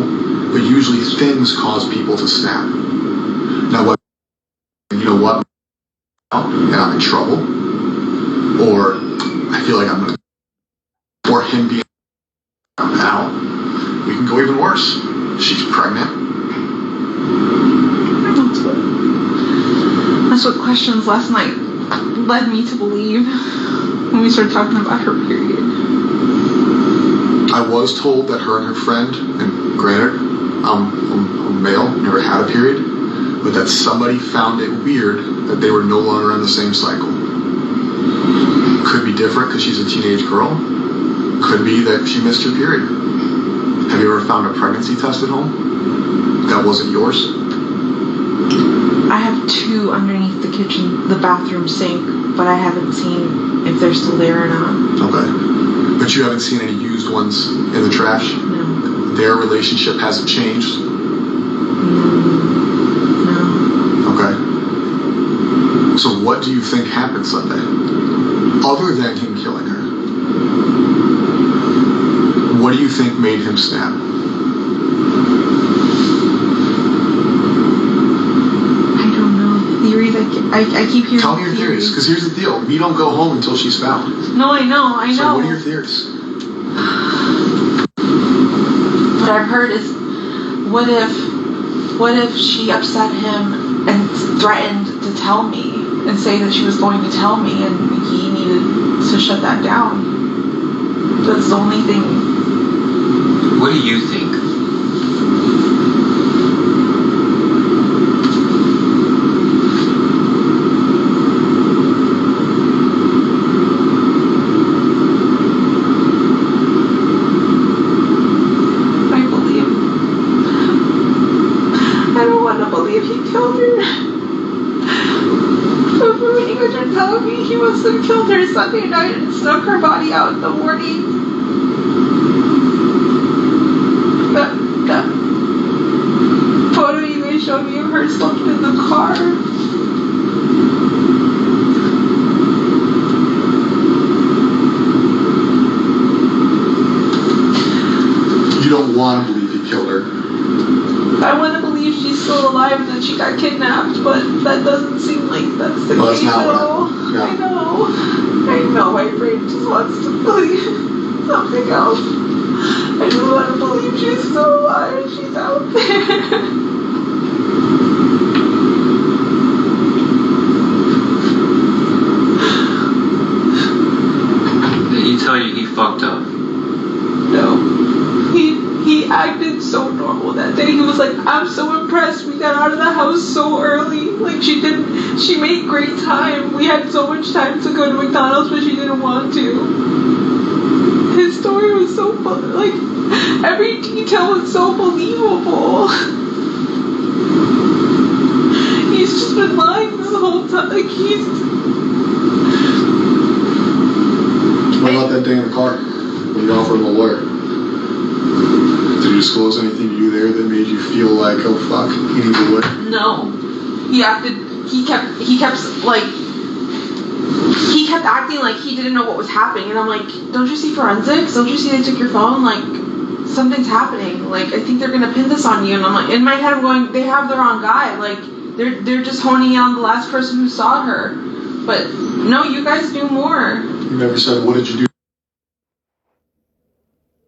but usually things cause people to snap. Now what? You know what? And I'm in trouble, or I feel like I'm going to, or him being out. We can go even worse. She's pregnant. That's what questions last night led me to believe when we started talking about her period. I was told that her and her friend, and granted, I'm a male, never had a period, but that somebody found it weird that they were no longer on the same cycle. Could be different because she's a teenage girl. Could be that she missed her period. Have you ever found a pregnancy test at home that wasn't yours? I have 2 underneath the bathroom sink, but I haven't seen if they're still there or not. Okay. But you haven't seen any used ones in the trash? No. Their relationship hasn't changed? No. Okay. So what do you think happened Sunday? Other than him killing her. What do you think made him snap? Theories. I keep hearing. Tell me your theories, because here's the deal: we don't go home until she's found. No, I know. So what are your theories? What I've heard is, what if she upset him and threatened to tell me and say that she was going to tell me, and he needed to shut that down. That's the only thing. What do you think? He must have killed her Sunday night and snuck her body out in the morning. That photo you guys showed me of her stuffed in the car. You don't want to believe he killed her. I want to believe she's still alive and that she got kidnapped, but that doesn't seem like that's the case at all. Yeah. I know, my brain just wants to believe something else. I just want to believe she's still alive and she's out there. Did he tell you he fucked up? No. He acted so normal that day. He was like, I'm so impressed. We got out of the house so early. Like, she made great time. We had so much time to go to McDonald's, but she didn't want to. His story was so fun. Like, every detail was so believable. He's just been lying this whole time. Like, What about that day in the car when you offered him a lawyer? Did you disclose anything to you there that made you feel like, oh fuck, he needs a lawyer? No. He kept acting like he didn't know what was happening, and I'm like, don't you see forensics? Don't you see they took your phone? Like, something's happening. Like, I think they're gonna pin this on you. And I'm like, in my head I'm going, they have the wrong guy. Like, they're just honing in on the last person who saw her. But no, you guys knew more. You never said, what did you do?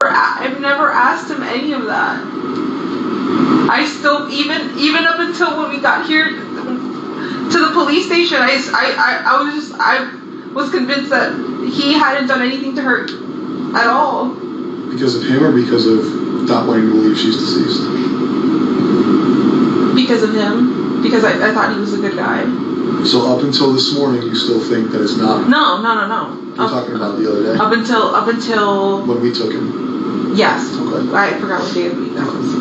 I've never asked him any of that. I still, even up until when we got here to the police station, I was convinced that he hadn't done anything to her at all. Because of him or because of not wanting to believe she's deceased? Because of him. Because I thought he was a good guy. So up until this morning, you still think that it's not? No. You're talking about the other day? Up until when we took him? Yes. Okay. I forgot what day of the week that was.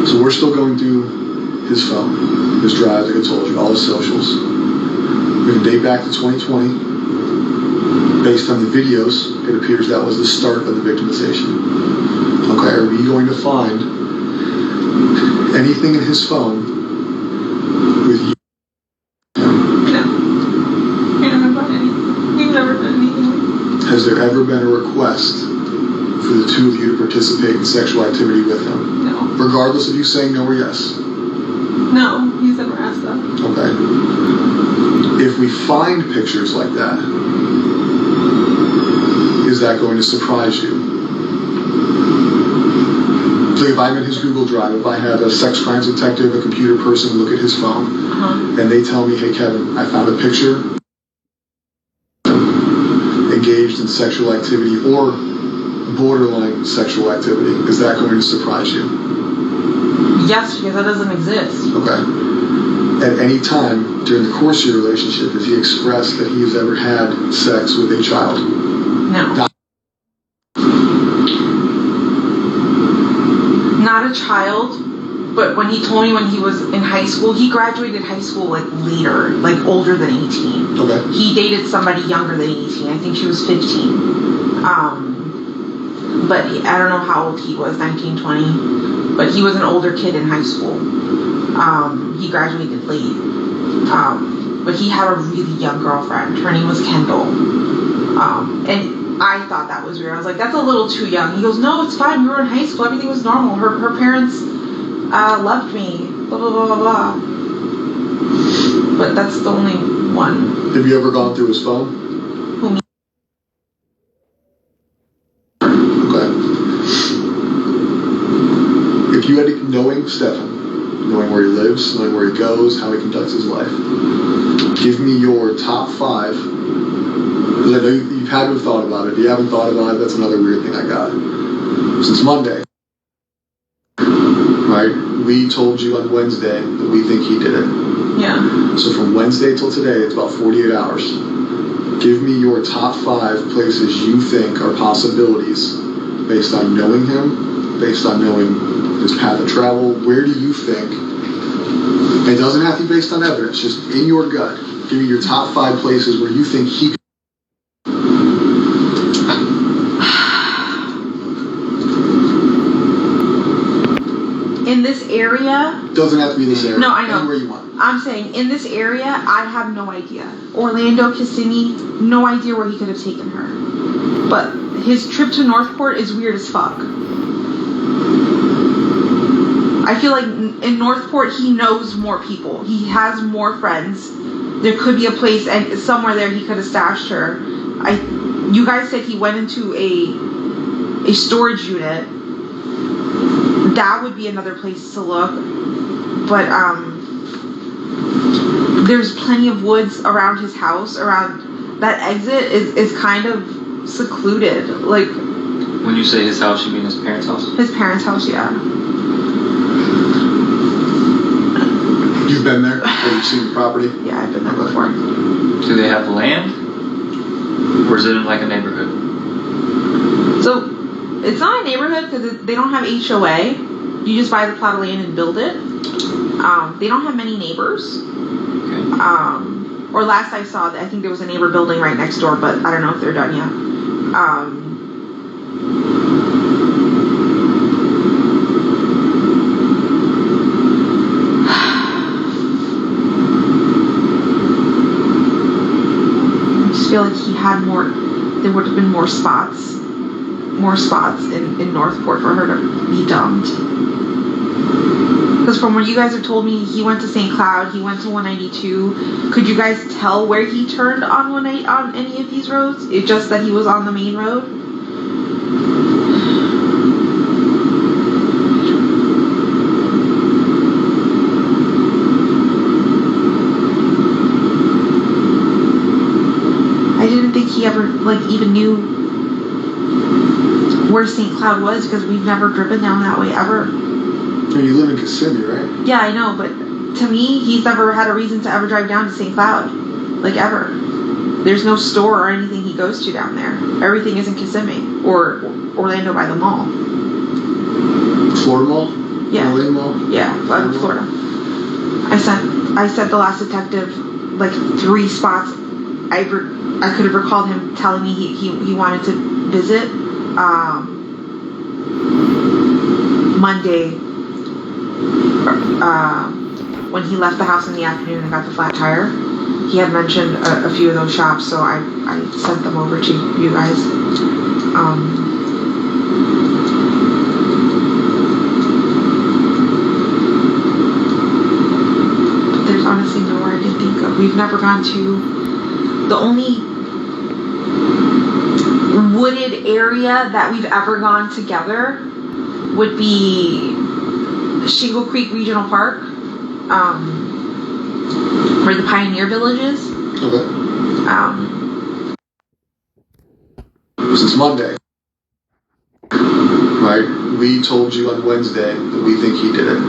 So we're still going through his phone, his drive, like I told you, all his socials. We can date back to 2020. Based on the videos, it appears that was the start of the victimization. Okay, are we going to find anything in his phone with you? No. He doesn't find anything. He's never done anything. Has there ever been a request for the two of you to participate in sexual activity with him? No. Regardless of you saying no or yes? No, he's never asked that. Okay. If we find pictures like that, is that going to surprise you? So if I'm in his Google Drive, if I have a sex crimes detective, a computer person look at his phone, and they tell me, hey Kevin, I found a picture engaged in sexual activity or borderline sexual activity, is that going to surprise you? Yes, because that doesn't exist. Okay. At any time during the course of your relationship, has he expressed that he has ever had sex with a child? No. Not a child, but when he told me when he was in high school, he graduated high school like later, like older than 18. Okay. He dated somebody younger than 18. I think she was 15. But I don't know how old he was, 19, 20. But he was an older kid in high school. He graduated late. But he had a really young girlfriend. Her name was Kendall. And I thought that was weird. I was like, that's a little too young. He goes, no, it's fine. We were in high school. Everything was normal. Her parents loved me. Blah, blah, blah, blah, blah. But that's the only one. Have you ever gone through his phone? Who, me? Okay. If you had to, knowing Stefan, knowing where he lives, knowing where he goes, how he conducts his life, give me your top 5. Because I know you've had to have thought about it. If you haven't thought about it, that's another weird thing I got. Since Monday, right? We told you on Wednesday that we think he did it. Yeah. So from Wednesday till today, it's about 48 hours. Give me your top 5 places you think are possibilities based on knowing him, based on knowing his path of travel. Where do you think? It doesn't have to be based on evidence, just in your gut. Give me your top 5 places where you think he. In this area? Doesn't have to be this area. No, I know. Anywhere you want. I'm saying, in this area, I have no idea. Orlando, Kissimmee, no idea where he could have taken her. But his trip to Northport is weird as fuck. I feel like in Northport, he knows more people. He has more friends. There could be a place, and somewhere there he could have stashed her. You guys said he went into a storage unit. That would be another place to look. But there's plenty of woods around his house. Around that exit is kind of secluded. Like, when you say his house, you mean his parents' house? His parents' house, yeah. You've been there? Have you seen the property? Yeah, I've been there before. Do they have land? Or is it in like a neighborhood? So, it's not a neighborhood because they don't have HOA. You just buy the plot of land and build it. They don't have many neighbors. Okay. Or last I saw, I think there was a neighbor building right next door, but I don't know if they're done yet. I just feel like he had more, there would have been more spots in Northport for her to be dumped. Because from what you guys have told me, he went to St. Cloud, he went to 192. Could you guys tell where he turned on any of these roads? It's just that he was on the main road? I didn't think he ever, even knew where St. Cloud was, because we've never driven down that way ever. And you live in Kissimmee, right? Yeah, I know, but to me, he's never had a reason to ever drive down to St. Cloud. Ever. There's no store or anything he goes to down there. Everything is in Kissimmee or Orlando by the mall. Florida Mall? Yeah. Orlando Mall? Yeah, Florida. I sent the last detective like 3 spots. I could have recalled him telling me he wanted to visit Monday when he left the house in the afternoon and got the flat tire. He had mentioned a few of those shops, so I sent them over to you guys. But there's honestly nowhere I can think of. We've never gone to... The only wooded area that we've ever gone together would be Shingle Creek Regional Park, where the Pioneer Village is. Okay. Since Monday, right? We told you on Wednesday that we think he did it.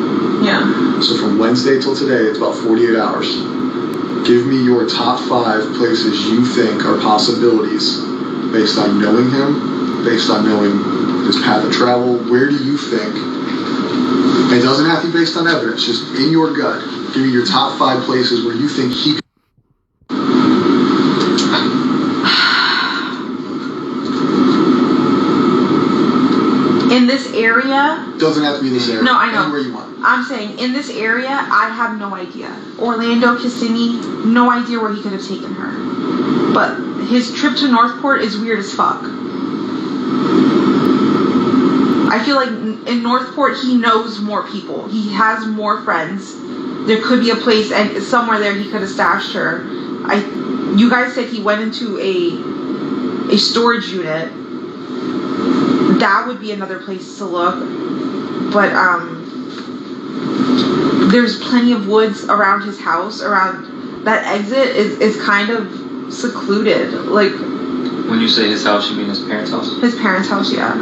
Yeah. So from Wednesday till today, it's about 48 hours. Give me your top 5 places you think are possibilities based on knowing him, based on knowing his path of travel. Where do you think? It doesn't have to be based on evidence, just in your gut. Give me your top 5 places where you think he. In this area. Doesn't have to be this area. No, I know. Anywhere you want. I'm saying in this area, I have no idea. Orlando, Kissimmee, no idea where he could have taken her. But his trip to Northport is weird as fuck. I feel like in Northport, he knows more people. He has more friends. There could be a place and somewhere there he could have stashed her. You guys said he went into a storage unit. That would be another place to look. But there's plenty of woods around his house. Around that exit is kind of secluded. Like, when you say his house, you mean his parents' house? His parents' house, yeah.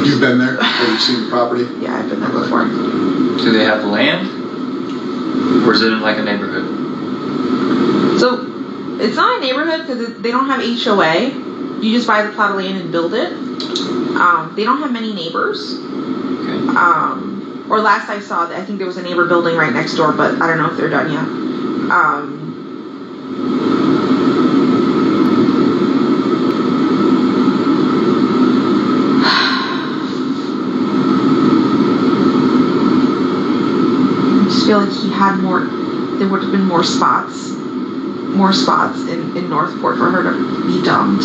You've been there? Have you seen the property? Yeah, I've been there before. Do they have land? Or is it in like a neighborhood? So, it's not a neighborhood because they don't have HOA. You just buy the plot of land and build it. They don't have many neighbors. Okay. Or last I saw, I think there was a neighbor building right next door, but I don't know if they're done yet. I just feel like he had more. There would have been more spots in Northport for her to be dumped.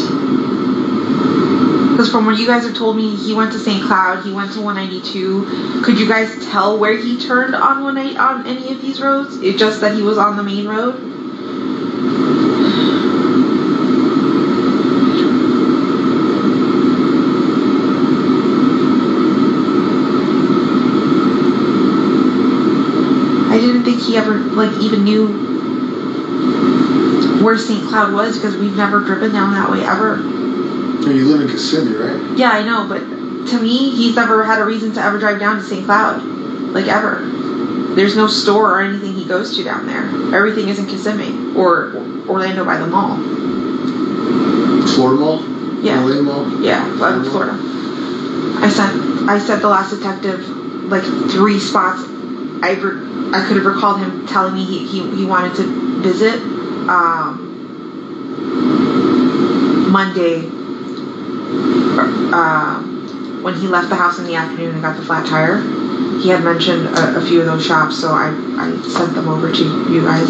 Because from what you guys have told me, he went to St. Cloud, he went to 192. Could you guys tell where he turned on any of these roads? It's just that he was on the main road? I didn't think he ever even knew where St. Cloud was because we've never driven down that way ever. You live in Kissimmee, right? Yeah, I know, but to me, he's never had a reason to ever drive down to St. Cloud. Like, ever. There's no store or anything he goes to down there. Everything is in Kissimmee or Orlando by the mall. Florida Mall? Yeah. Orlando Mall? Yeah, Florida. I sent the last detective like 3 spots. I could have recalled him telling me he wanted to visit Monday when he left the house in the afternoon and got the flat tire. He had mentioned a few of those shops, so I sent them over to you guys.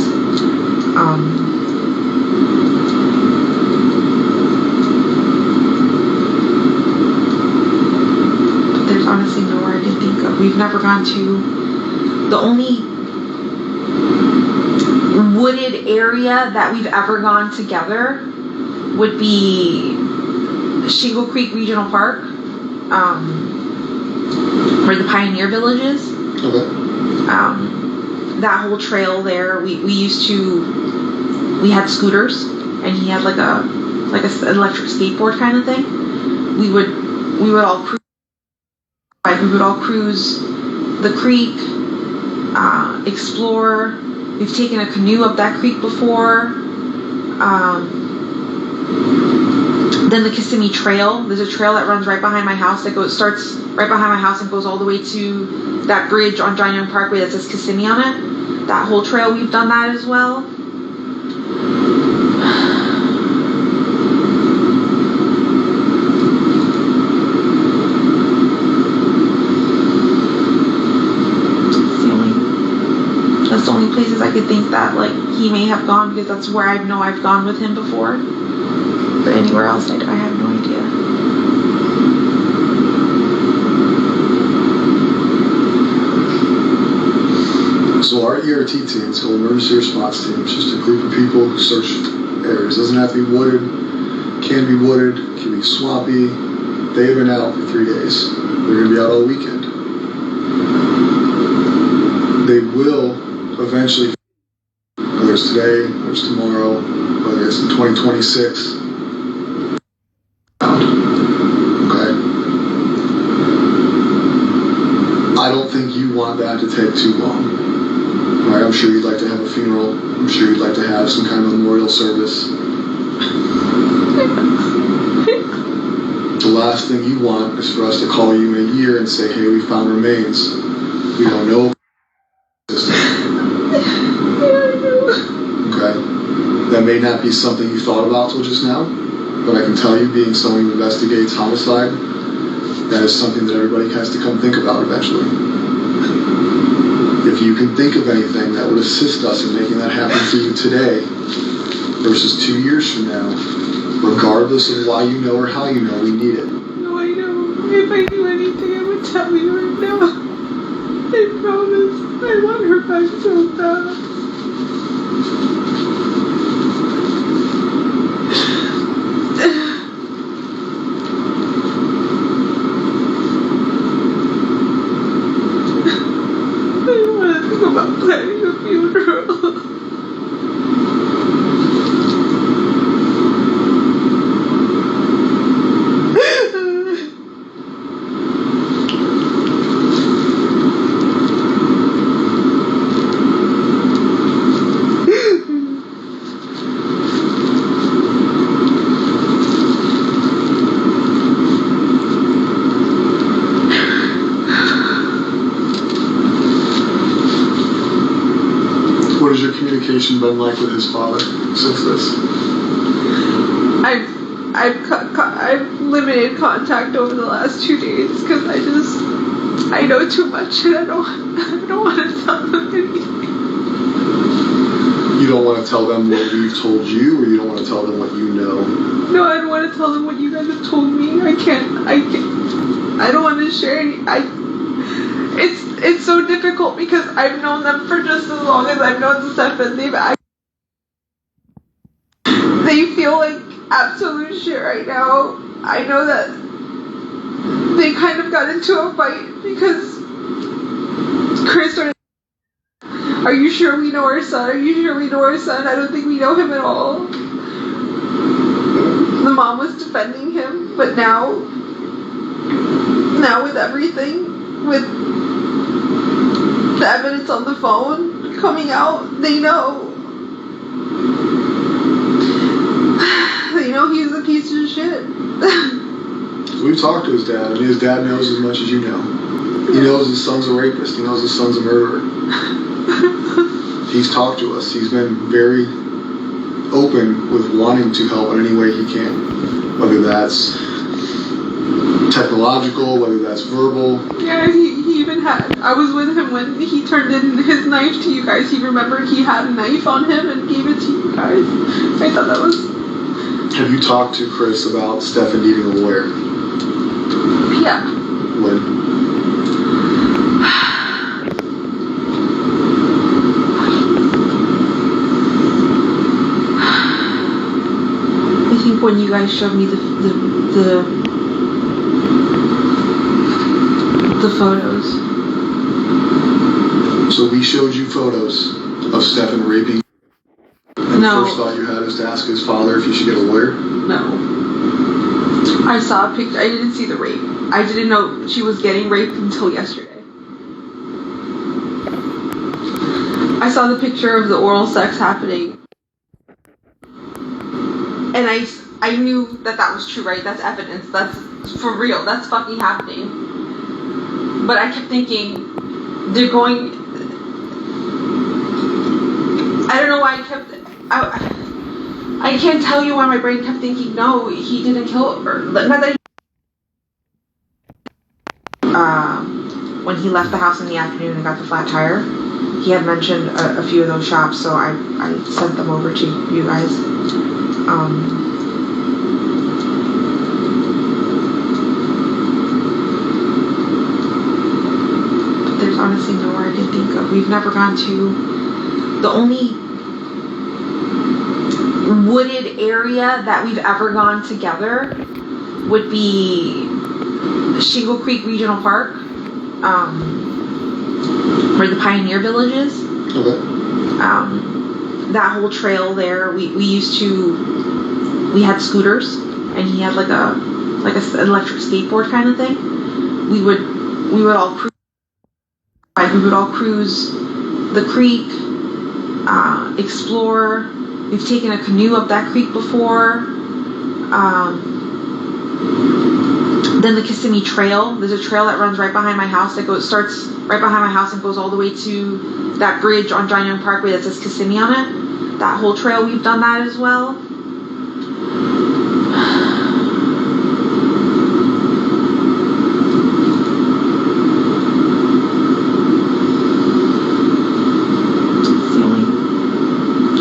But there's honestly nowhere I can think of. We've never gone to... The only wooded area that we've ever gone together would be Shingle Creek Regional Park, where the Pioneer Village is. Okay. That whole trail there, we had scooters, and he had like a electric skateboard kind of thing. We would all cruise the creek, explore. We've taken a canoe up that creek before. Then the Kissimmee Trail. There's a trail that runs right behind my house that starts right behind my house and goes all the way to that bridge on John Young Parkway that says Kissimmee on it. That whole trail, we've done that as well. That's the only places I could think that like he may have gone, because that's where I know I've gone with him before. But anywhere else, I have no idea. So our ERT team, it's called Emergency Response Team. It's just a group of people who search areas. Doesn't have to be wooded, can be wooded, can be swampy. They've been out for 3 days. They're going to be out all weekend. They will eventually, whether it's today, whether it's tomorrow, whether it's in 2026, okay? I don't think you want that to take too long. Right? I'm sure you'd like to have a funeral. I'm sure you'd like to have some kind of memorial service. The last thing you want is for us to call you in a year and say, hey, we found remains. We don't know. Okay? That may not be something you thought about till just now, but I can tell you, being someone who investigates homicide, that is something that everybody has to come think about eventually. If you can think of anything that would assist us in making that happen for you today versus 2 years from now, regardless of why you know or how you know, we need it. No, I know. If I knew anything, I would tell you right now. I promise. I want her back so bad. About planning a funeral. What has your communication been like with his father since this? I've limited contact over the last 2 days because I know too much and I don't want to tell them anything. You don't want to tell them what we've told you, or you don't want to tell them what you know? No, I don't want to tell them what you guys have told me. I don't want to share any. It's so difficult because I've known them for just as long as I've known Stefan. They feel like absolute shit right now. I know that they kind of got into a fight because Chris started, are you sure we know our son? Are you sure we know our son? I don't think we know him at all. The mom was defending him, but now with everything, with the evidence on the phone coming out, they know. They know he's a piece of shit. We've talked to his dad, and his dad knows as much as you know. He knows his son's a rapist. He knows his son's a murderer. He's talked to us. He's been very open with wanting to help in any way he can. Whether that's technological, whether that's verbal. Yeah, he even had, I was with him when he turned in his knife to you guys. He remembered he had a knife on him and gave it to you guys. I thought that was... Have you talked to Chris about Stefan needing a lawyer? Yeah. When? I think when you guys showed me the photos. So we showed you photos of Stefan raping. And No. the first thought you had was to ask his father if he should get a lawyer? No. I saw a picture. I didn't see the rape. I didn't know she was getting raped until yesterday. I saw the picture of the oral sex happening. And I knew that was true, right? That's evidence. That's for real. That's fucking happening. But I kept thinking, they're going... I don't know why I can't tell you why my brain kept thinking, no, he didn't kill her. Not that when he left the house in the afternoon and got the flat tire, he had mentioned a few of those shops, so I sent them over to you guys. But there's honestly nowhere I can think of. We've never gone to... The only wooded area that we've ever gone together would be Shingle Creek Regional Park, where the Pioneer Village is. Okay. That whole trail there, we had scooters, and he had like a electric skateboard kind of thing. We would all cruise the creek, explore. We've taken a canoe up that creek before. Then the Kissimmee Trail. There's a trail that runs right behind my house starts right behind my house and goes all the way to that bridge on John Young Parkway that says Kissimmee on it. That whole trail, we've done that as well.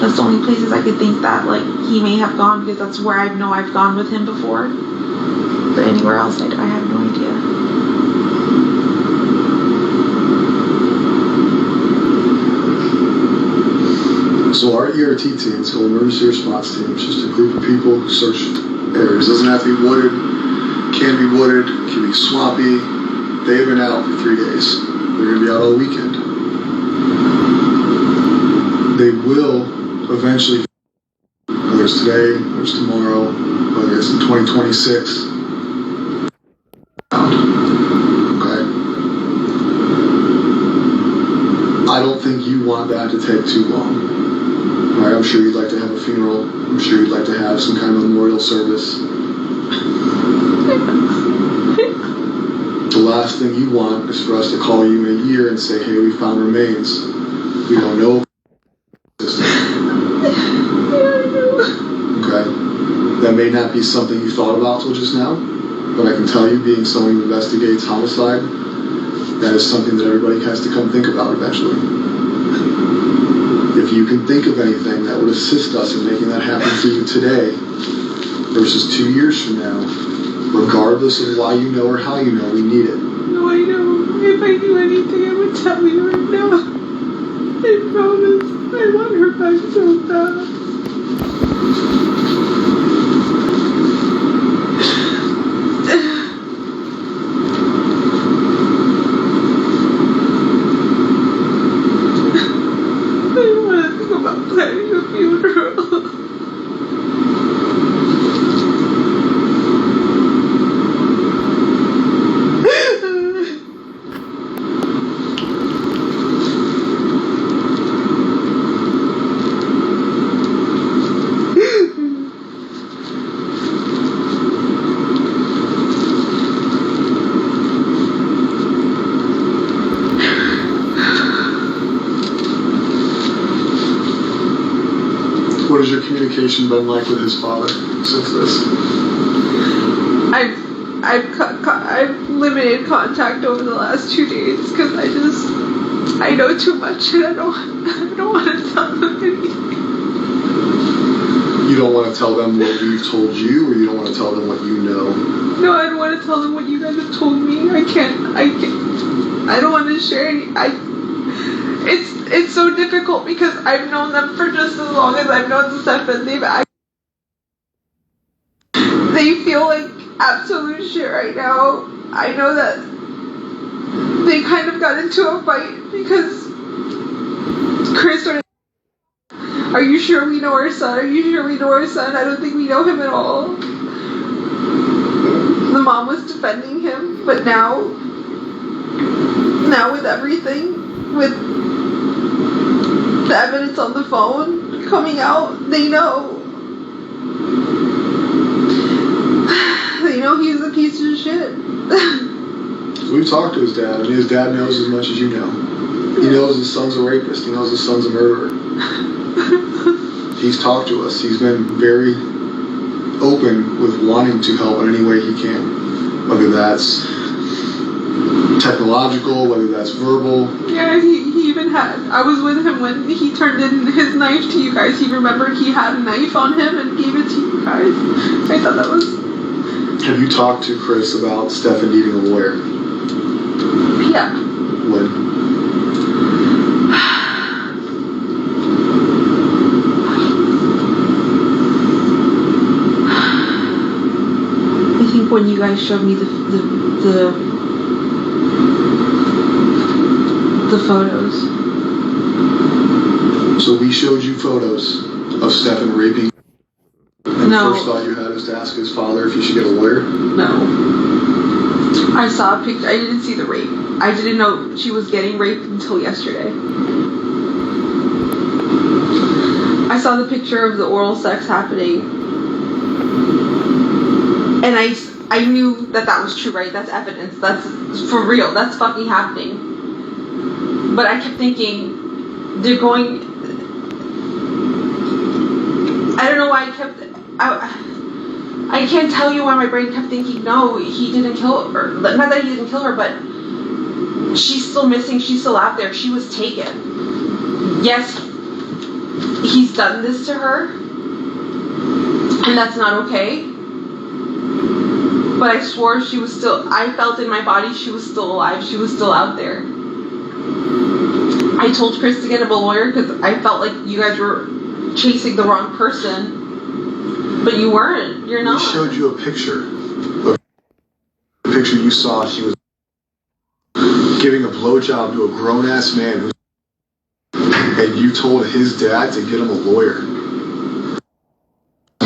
That's the only places I could think that like he may have gone, because that's where I know I've gone with him before. But anywhere else, I have no idea. So our ERT team, so emergency response team, is just a group of people who search areas. Doesn't have to be wooded, can be wooded, can be swampy. They've been out for 3 days. They're going to be out all weekend. They will eventually, whether it's today, whether it's tomorrow, whether it's in 2026, okay? I don't think you want that to take too long. Right, I'm sure you'd like to have a funeral. I'm sure you'd like to have some kind of memorial service. The last thing you want is for us to call you in a year and say, hey, we found remains. We don't know. Okay? That may not be something you thought about till just now, but I can tell you, being someone who investigates homicide, that is something that everybody has to come think about eventually. If you can think of anything that would assist us in making that happen for you today versus 2 years from now, regardless of why you know or how you know, we need it. No, I know. If I knew anything, I would tell you right now. I promise. I want her back so bad. Planning a funeral. What has your communication been like with his father since this? I've limited contact over the last 2 days because I know too much and I don't want to tell them anything. You don't want to tell them what we've told you, or you don't want to tell them what you know? No, I don't want to tell them what you guys have told me. I don't want to share any. It's so difficult because I've known them for just as long as I've known Steph, and they feel like absolute shit right now. I know that they kind of got into a fight because Chris started, are you sure we know our son? Are you sure we know our son? I don't think we know him at all. The mom was defending him, but now with everything, with the evidence on the phone coming out, they know he's a piece of shit. We've talked to his dad, and his dad knows as much as you know. He knows his son's a rapist. He knows his son's a murderer. He's talked to us. He's been very open with wanting to help in any way he can, whether that's technological, whether that's verbal. Yeah, he even had, I was with him when he turned in his knife to you guys. He remembered he had a knife on him and gave it to you guys. I thought that was... Have you talked to Chris about Stefan needing a lawyer? Yeah. When? I think when you guys showed me the photos. So we showed you photos of Stefan raping. And No. the first thought you had was to ask his father if he should get a lawyer? No. I saw a picture. I didn't see the rape. I didn't know she was getting raped until yesterday. I saw the picture of the oral sex happening. And I knew that was true, right? That's evidence. That's for real. That's fucking happening. But I kept thinking, they're going... I don't know why I can't tell you why my brain kept thinking, no, he didn't kill her. Not that he didn't kill her, but she's still missing. She's still out there. She was taken. Yes, he's done this to her, and that's not okay. But I swore she was still, I felt in my body she was still alive. She was still out there. I told Chris to get him a lawyer because I felt like you guys were chasing the wrong person. But you weren't. You're not. We showed you a picture. The picture you saw, she was giving a blowjob to a grown-ass man and you told his dad to get him a lawyer.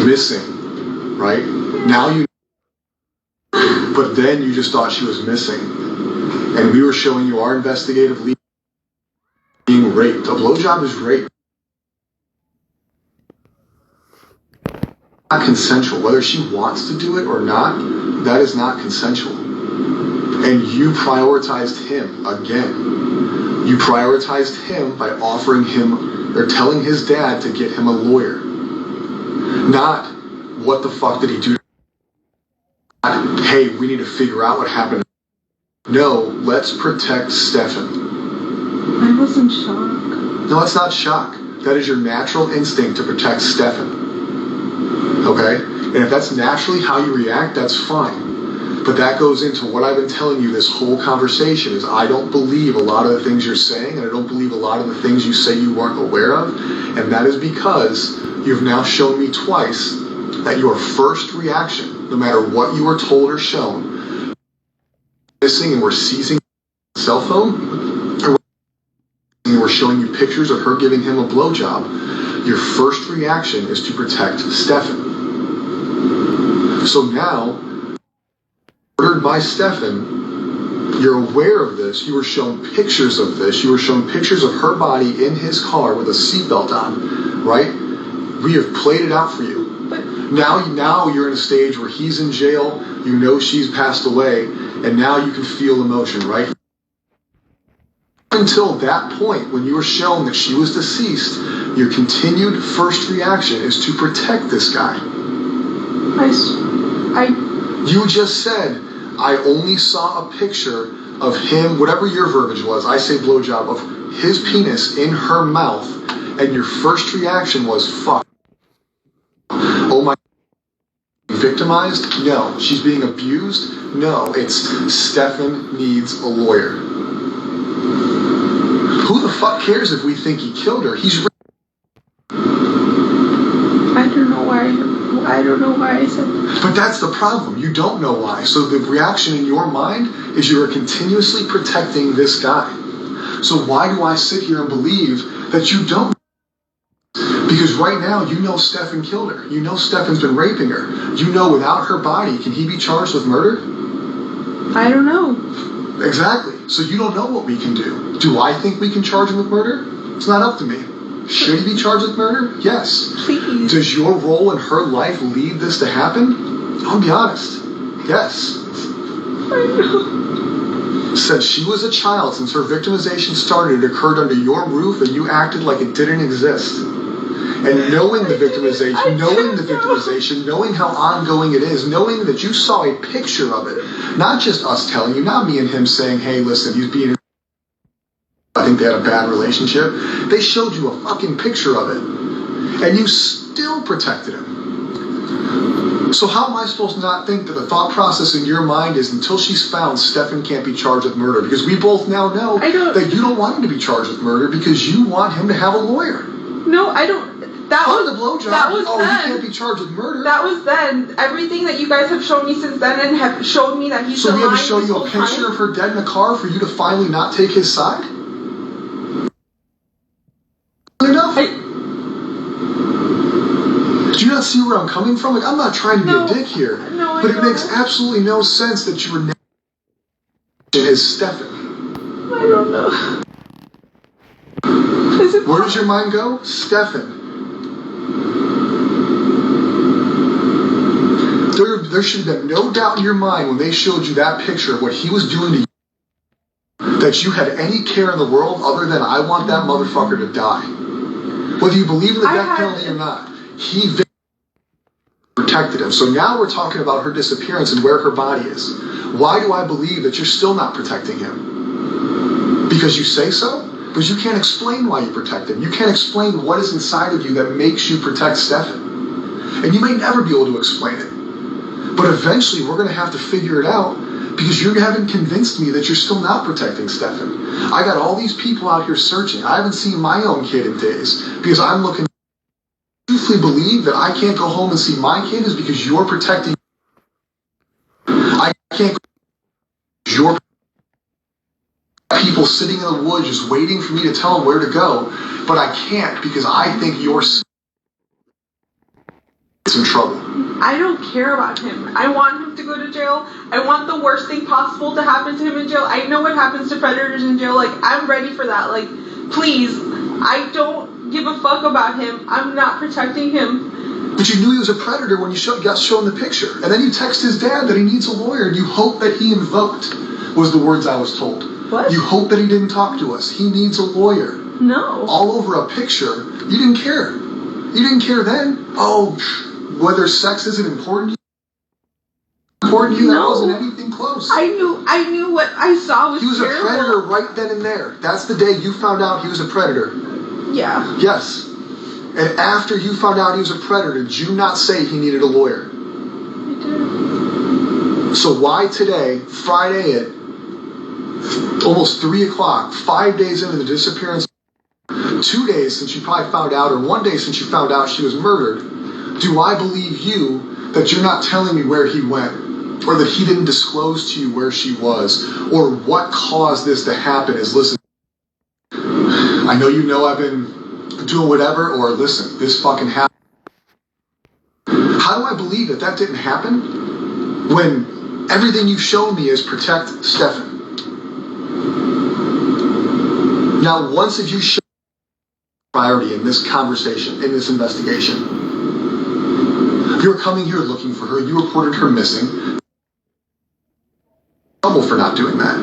Missing, right? Now you... But then you just thought she was missing. And we were showing you our investigative lead being raped. A blowjob is rape. Not consensual. Whether she wants to do it or not, that is not consensual. And you prioritized him again. You prioritized him by offering him or telling his dad to get him a lawyer. Not what the fuck did he do? Not, hey, we need to figure out what happened. No, let's protect Stefan. I was in shock. No, that's not shock. That is your natural instinct to protect Stefan. Okay? And if that's naturally how you react, that's fine. But that goes into what I've been telling you this whole conversation is I don't believe a lot of the things you're saying, and I don't believe a lot of the things you say you weren't aware of. And that is because you've now shown me twice that your first reaction, no matter what you were told or shown, missing and we're seizing a cell phone, or we're showing you pictures of her giving him a blowjob, your first reaction is to protect Stefan. So now, murdered by Stefan, you're aware of this, you were shown pictures of this, you were shown pictures of her body in his car with a seatbelt on, right? We have played it out for you. But Now you're in a stage where he's in jail, you know she's passed away, and now you can feel emotion, right? Until that point, when you were shown that she was deceased, your continued first reaction is to protect this guy. You just said, I only saw a picture of him, whatever your verbiage was, I say blowjob, of his penis in her mouth, and your first reaction was, fuck. Oh my, victimized? No. She's being abused? No. It's Stefan needs a lawyer. Who the fuck cares if we think he killed her? He's... I don't know why I said that. But that's the problem. You don't know why. So the reaction in your mind is you are continuously protecting this guy. So why do I sit here and believe that you don't? Because right now, you know Stefan killed her. You know Stefan's been raping her. You know without her body, can he be charged with murder? I don't know. Exactly. So you don't know what we can do. Do I think we can charge him with murder? It's not up to me. Should he be charged with murder? Yes. Please. Does your role in her life lead this to happen? I'll be honest. Yes. I know. Since she was a child, since her victimization started, it occurred under your roof and you acted like it didn't exist. And knowing the victimization, knowing how ongoing it is, knowing that you saw a picture of it, not just us telling you, not me and him saying, hey, listen, he's being, I think they had a bad relationship. They showed you a fucking picture of it. And you still protected him. So how am I supposed to not think that the thought process in your mind is until she's found, Stefan can't be charged with murder? Because we both now know that you don't want him to be charged with murder because you want him to have a lawyer. No, I don't. That was the blowjob. That was then. He can't be charged with murder. That was then. Everything that you guys have shown me since then and have shown me that he's so the we had to show you a picture of her dead in a car for you to finally not take his side? Enough? Do you not see where I'm coming from? Like, I'm not trying to be a dick here. But it makes absolutely no sense that you were is Stefan. I don't know. Where does your mind go? Stefan. There should have been no doubt in your mind when they showed you that picture of what he was doing to you that you had any care in the world other than I want that motherfucker to die. Whether you believe in the death penalty or not, he protected him. So now we're talking about her disappearance and where her body is. Why do I believe that you're still not protecting him? Because you say so? Because you can't explain why you protect him. You can't explain what is inside of you that makes you protect Stefan. And you may never be able to explain it. But eventually we're going to have to figure it out because you haven't convinced me that you're still not protecting Stefan. I got all these people out here searching. I haven't seen my own kid in days because I'm looking. I truthfully believe that I can't go home and see my kid is because you're protecting. I can't go your people sitting in the woods just waiting for me to tell them where to go, but I can't because I think you're in trouble. I don't care about him. I want him to go to jail. I want the worst thing possible to happen to him in jail. I know what happens to predators in jail. Like, I'm ready for that. Like, please, I don't give a fuck about him. I'm not protecting him. But you knew he was a predator when you got shown the picture. And then you text his dad that he needs a lawyer and you hope that he invoked, was the words I was told. What? You hope that he didn't talk to us. He needs a lawyer. No. All over a picture. You didn't care. You didn't care then. Oh, whether sex isn't important to you, that wasn't anything close. I knew what I saw was He was terrible. a predator right then and there. That's the day you found out he was a predator. Yeah. Yes. And after you found out he was a predator, did you not say he needed a lawyer? I did. So why today, Friday at almost 3 o'clock, 5 days into the disappearance, 2 days since you probably found out, or 1 day since you found out she was murdered, do I believe you that you're not telling me where he went, or that he didn't disclose to you where she was, or what caused this to happen is, listen, I know you know I've been doing whatever, or listen, this fucking happened. How do I believe that that didn't happen when everything you've shown me is protect Stefan? Now, once if you show priority in this conversation, in this investigation, you're coming here looking for her, you reported her missing, trouble for not doing that.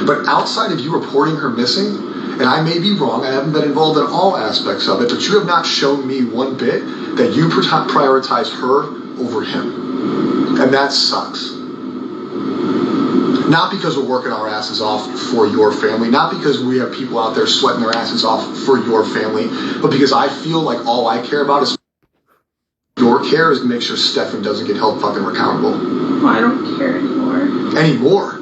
But outside of you reporting her missing, and I may be wrong, I haven't been involved in all aspects of it, but you have not shown me one bit that you prioritize her over him. And that sucks. Not because we're working our asses off for your family, not because we have people out there sweating their asses off for your family, but because I feel like all I care about is your care is to make sure Stefan doesn't get held fucking accountable. Well, I don't care anymore. Anymore.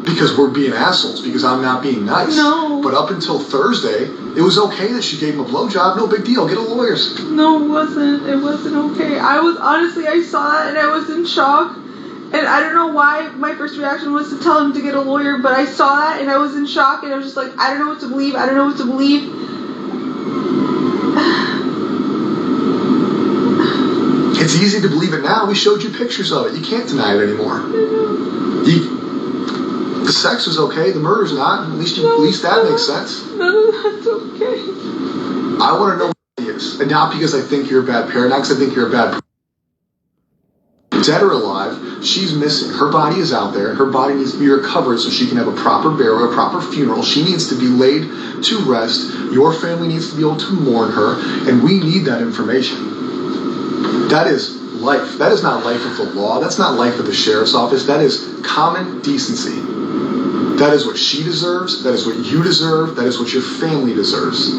Because we're being assholes, because I'm not being nice. No. But up until Thursday, it was okay that she gave him a blowjob. No big deal. Get a lawyer. No, it wasn't. It wasn't okay. I saw that and I was in shock. And I don't know why my first reaction was to tell him to get a lawyer, but I saw that and I was in shock and I was just like, I don't know what to believe. I don't know what to believe. It's easy to believe it now. We showed you pictures of it. You can't deny it anymore. The sex was okay. The murder's not. At least that makes sense. None of that's okay. I want to know what it is. And not because I think you're a bad parent. Not because I think you're a bad person. Dead or alive, she's missing. Her body is out there. Her body needs to be recovered so she can have a proper burial, a proper funeral. She needs to be laid to rest. Your family needs to be able to mourn her, and we need that information. That is life. That is not life of the law. That's not life of the sheriff's office. That is common decency. That is what she deserves. That is what you deserve. That is what your family deserves.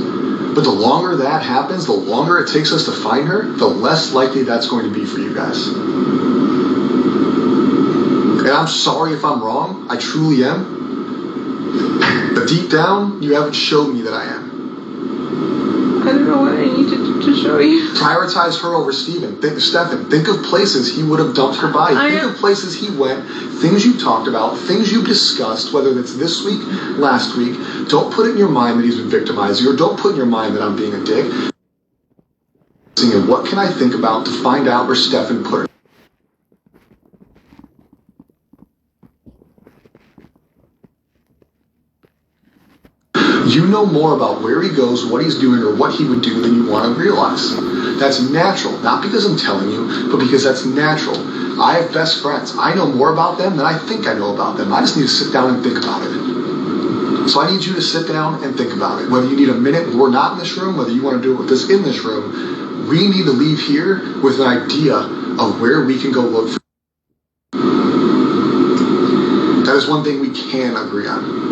But the longer that happens, the longer it takes us to find her, the less likely that's going to be for you guys. And I'm sorry if I'm wrong. I truly am. But deep down, you haven't showed me that I am. I don't know what I need to show you. Prioritize her over Stephen. Stephen, think of places he would have dumped her body. Think of places he went, things you talked about, things you discussed, whether it's this week, last week. Don't put it in your mind that he's been victimizing you, or don't put in your mind that I'm being a dick. What can I think about to find out where Stephen put her? You know more about where he goes, what he's doing, or what he would do than you want to realize. That's natural, not because I'm telling you, but because that's natural. I have best friends. I know more about them than I think I know about them. I just need to sit down and think about it. So I need you to sit down and think about it. Whether you need a minute, we're not in this room, whether you want to do it with us in this room, we need to leave here with an idea of where we can go look for. That is one thing we can agree on.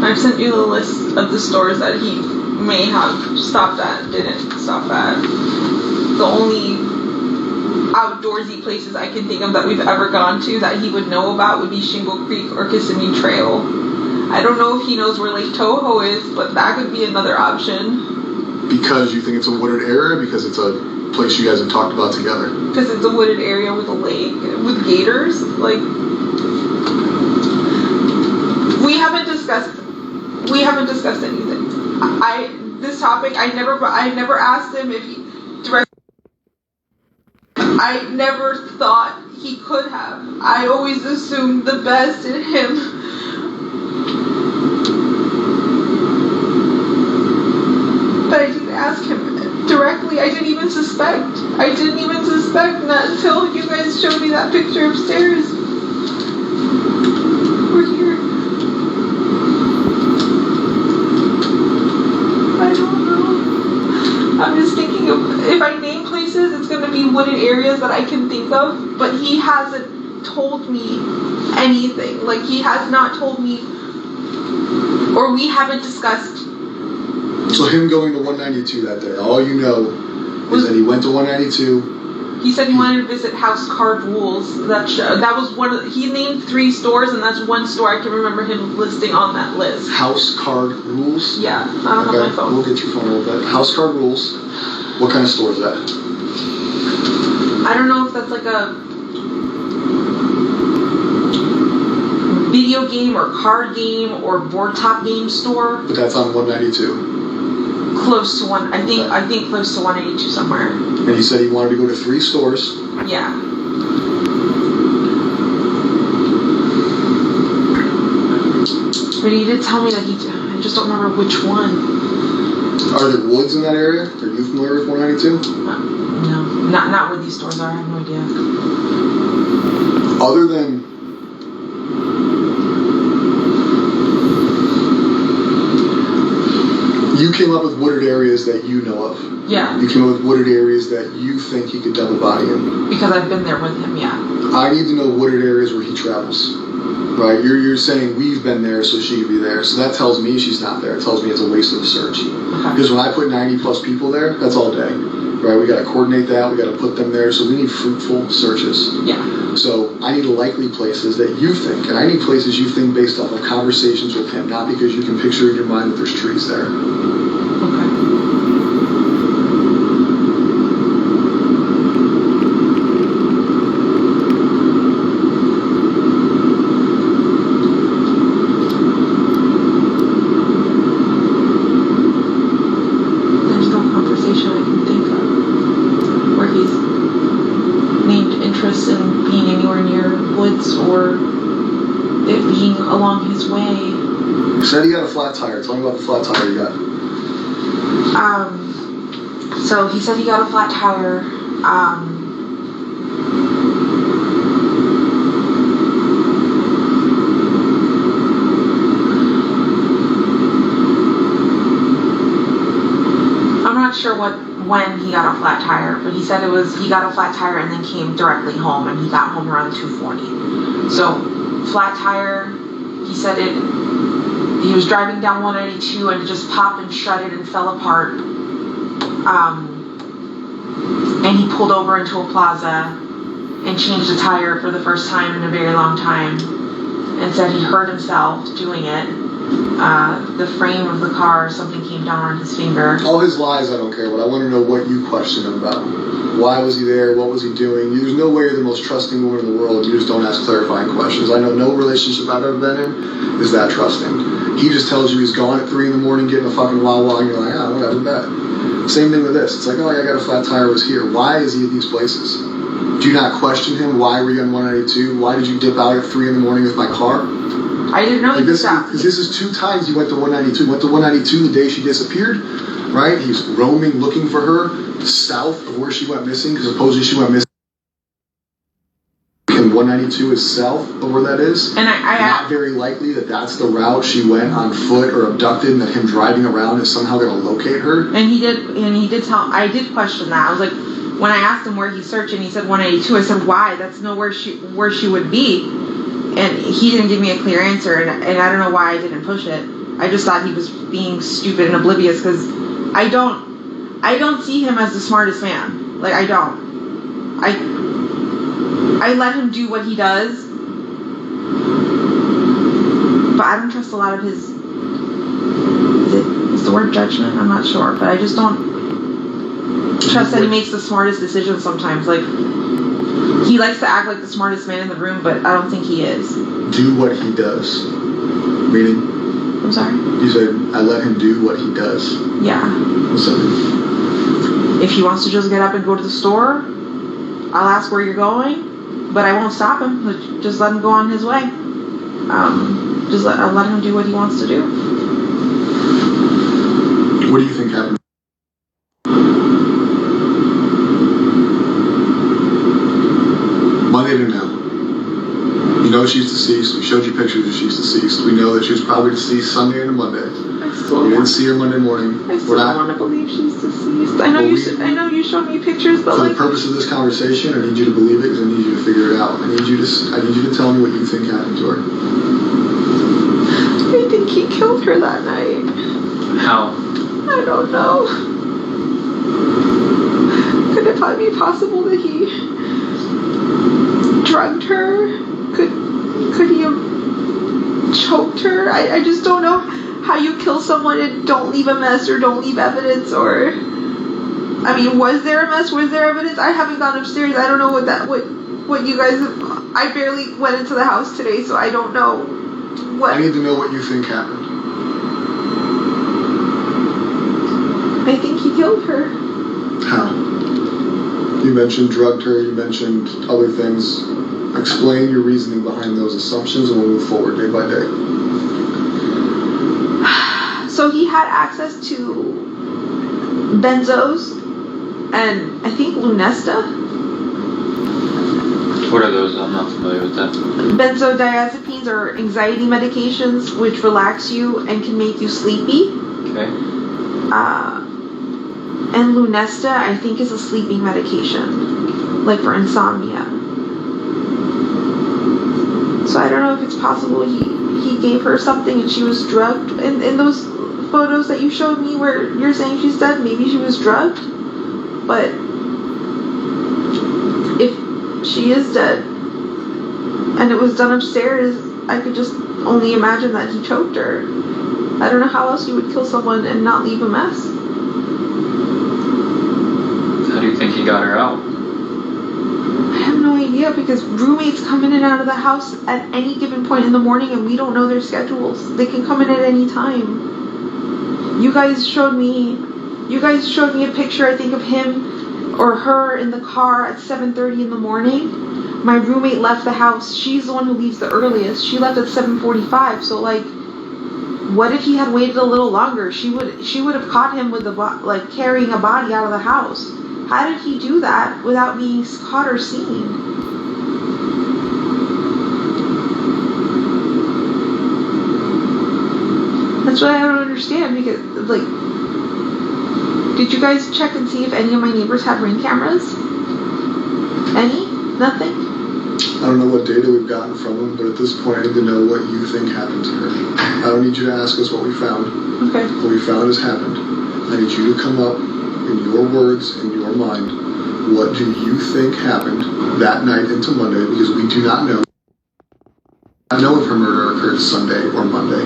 I've sent you the list of the stores that he may have stopped at, didn't stop at. The only outdoorsy places I can think of that we've ever gone to that he would know about would be Shingle Creek or Kissimmee Trail. I don't know if he knows where Lake Toho is, but that could be another option. Because you think it's a wooded area? Because it's a place you guys have talked about together? Because it's a wooded area with a lake, with gators. Like, we haven't discussed anything. This topic, I never asked him if he directly. I never thought he could have. I always assumed the best in him. But I didn't ask him directly. I didn't even suspect. Not until you guys showed me that picture upstairs. We're here. I don't know. I'm just thinking of, if I name places, it's going to be wooded areas that I can think of, but he hasn't told me anything. Like, he has not told me, or we haven't discussed. So him going to 192 that day, all you know is that he went to 192. He said he wanted to visit House Card Rules. That was one of he named 3 stores, and that's one store I can remember him listing on that list. House Card Rules? Yeah, I don't have my phone. We'll get your phone a little bit. House Card Rules. What kind of store is that? I don't know if that's like a video game or card game or board top game store. But that's on 192. Close to one. I think close to 182 somewhere. And he said he wanted to go to 3 stores. Yeah. But he did tell me that I just don't remember which one. Are there woods in that area? Are you familiar with 192? No. Not where these stores are. I have no idea. Other than you came up with wooded areas that you know of. Yeah. You came up with wooded areas that you think he could dump a body in. Because I've been there with him, yeah. I need to know wooded areas where he travels. Right? You're saying we've been there, so she could be there. So that tells me she's not there. It tells me it's a waste of a search. Okay. Because when I put 90 plus people there, that's all day. Right? We got to coordinate that. We got to put them there. So we need fruitful searches. Yeah. So I need likely places that you think, and I need places you think based off of conversations with him, not because you can picture in your mind that there's trees there. Okay. There's no conversation I can think of where he's named interest in being anywhere near woods or it being along his way. You said he got a flat tire. Tell me about the flat tire you got. So he said he got a flat tire. sure when he got a flat tire, but he said he got a flat tire and then came directly home, and he got home around 2:40. So flat tire, he said he was driving down 192 and it just popped and shredded and fell apart. And he pulled over into a plaza and changed a tire for the first time in a very long time, and said he hurt himself doing it. The frame of the car, something came down on his finger. All his lies, I don't care, but I want to know what you question him about. Why was he there? What was he doing? There's no way you're the most trusting woman in the world. You just don't ask clarifying questions. I know no relationship I've ever been in is that trusting. He just tells you he's gone at 3 a.m. getting a fucking Wawa, and you're like, ah, whatever, bet. Same thing with this. It's like, oh, I got a flat tire, was here. Why is he at these places? Do you not question him? Why were you on 192? Why did you dip out at 3 a.m. with my car? I didn't know he did that. Because this is 2 times he went to 192. He went to 192 the day she disappeared, right? He was roaming, looking for her, south of where she went missing, because supposedly she went missing. And 192 is south of where that is. And not very likely that that's the route she went on foot or abducted, and that him driving around is somehow going to locate her. And he did tell. I did question that. I was like, when I asked him where he's searching, he said 182. I said, why? That's nowhere where she would be. And he didn't give me a clear answer, and I don't know why I didn't push it. I just thought he was being stupid and oblivious, because I don't see him as the smartest man. Like, I don't. I let him do what he does, but I don't trust a lot of his. Is the word judgment? I'm not sure, but I just don't trust that he makes the smartest decisions sometimes. Like, he likes to act like the smartest man in the room, but I don't think he is. Do what he does. Meaning? I'm sorry? You said, I let him do what he does. Yeah. What's that mean? If he wants to just get up and go to the store, I'll ask where you're going, but I won't stop him. Just let him go on his way. I'll let him do what he wants to do. What do you think happened? Monday to now. You know she's deceased. We showed you pictures that she's deceased. We know that she was probably deceased Sunday into Monday. You didn't see her Monday morning. I still don't want to believe she's deceased. I know you showed me pictures, but for the purpose of this conversation, I need you to believe it, because I need you to figure it out. I need you to tell me what you think happened to her. I think he killed her that night. How? I don't know. Could it be possible that he drugged her? Could he have choked her? I just don't know how you kill someone and don't leave a mess or don't leave evidence, or I mean, was there a mess? Was there evidence? I haven't gone upstairs. I don't know what you guys have. I barely went into the house today, so I don't know what. I need to know what you think happened. I think he killed her. How? You mentioned drugged her, you mentioned other things. Explain your reasoning behind those assumptions, and we'll move forward day by day. So he had access to benzos and I think Lunesta. What are those? I'm not familiar with that. Benzodiazepines are anxiety medications which relax you and can make you sleepy. Okay. And Lunesta, I think, is a sleeping medication, like for insomnia. So I don't know if it's possible he gave her something and she was drugged. In those photos that you showed me where you're saying she's dead, maybe she was drugged. But if she is dead and it was done upstairs, I could just only imagine that he choked her. I don't know how else you would kill someone and not leave a mess. How do you think he got her out? I have no idea, because roommates come in and out of the house at any given point in the morning and we don't know their schedules. They can come in at any time. You guys showed me a picture, I think, of him or her in the car at 7:30 in the morning. My roommate left the house. She's the one who leaves the earliest. She left at 7:45. So like, what if he had waited a little longer? She would have caught him with carrying a body out of the house. How did he do that without being caught or seen? That's what I don't understand, because, like, Did you guys check and see if any of my neighbors have Ring cameras? Any? Nothing? I don't know what data we've gotten from them, but at this point I need to know what you think happened to her. I don't need you to ask us what we found. Okay. What we found has happened. I need you to come up in your words, in your mind, what do you think happened that night into Monday, because we do not know. I don't know if her murder occurred Sunday or Monday.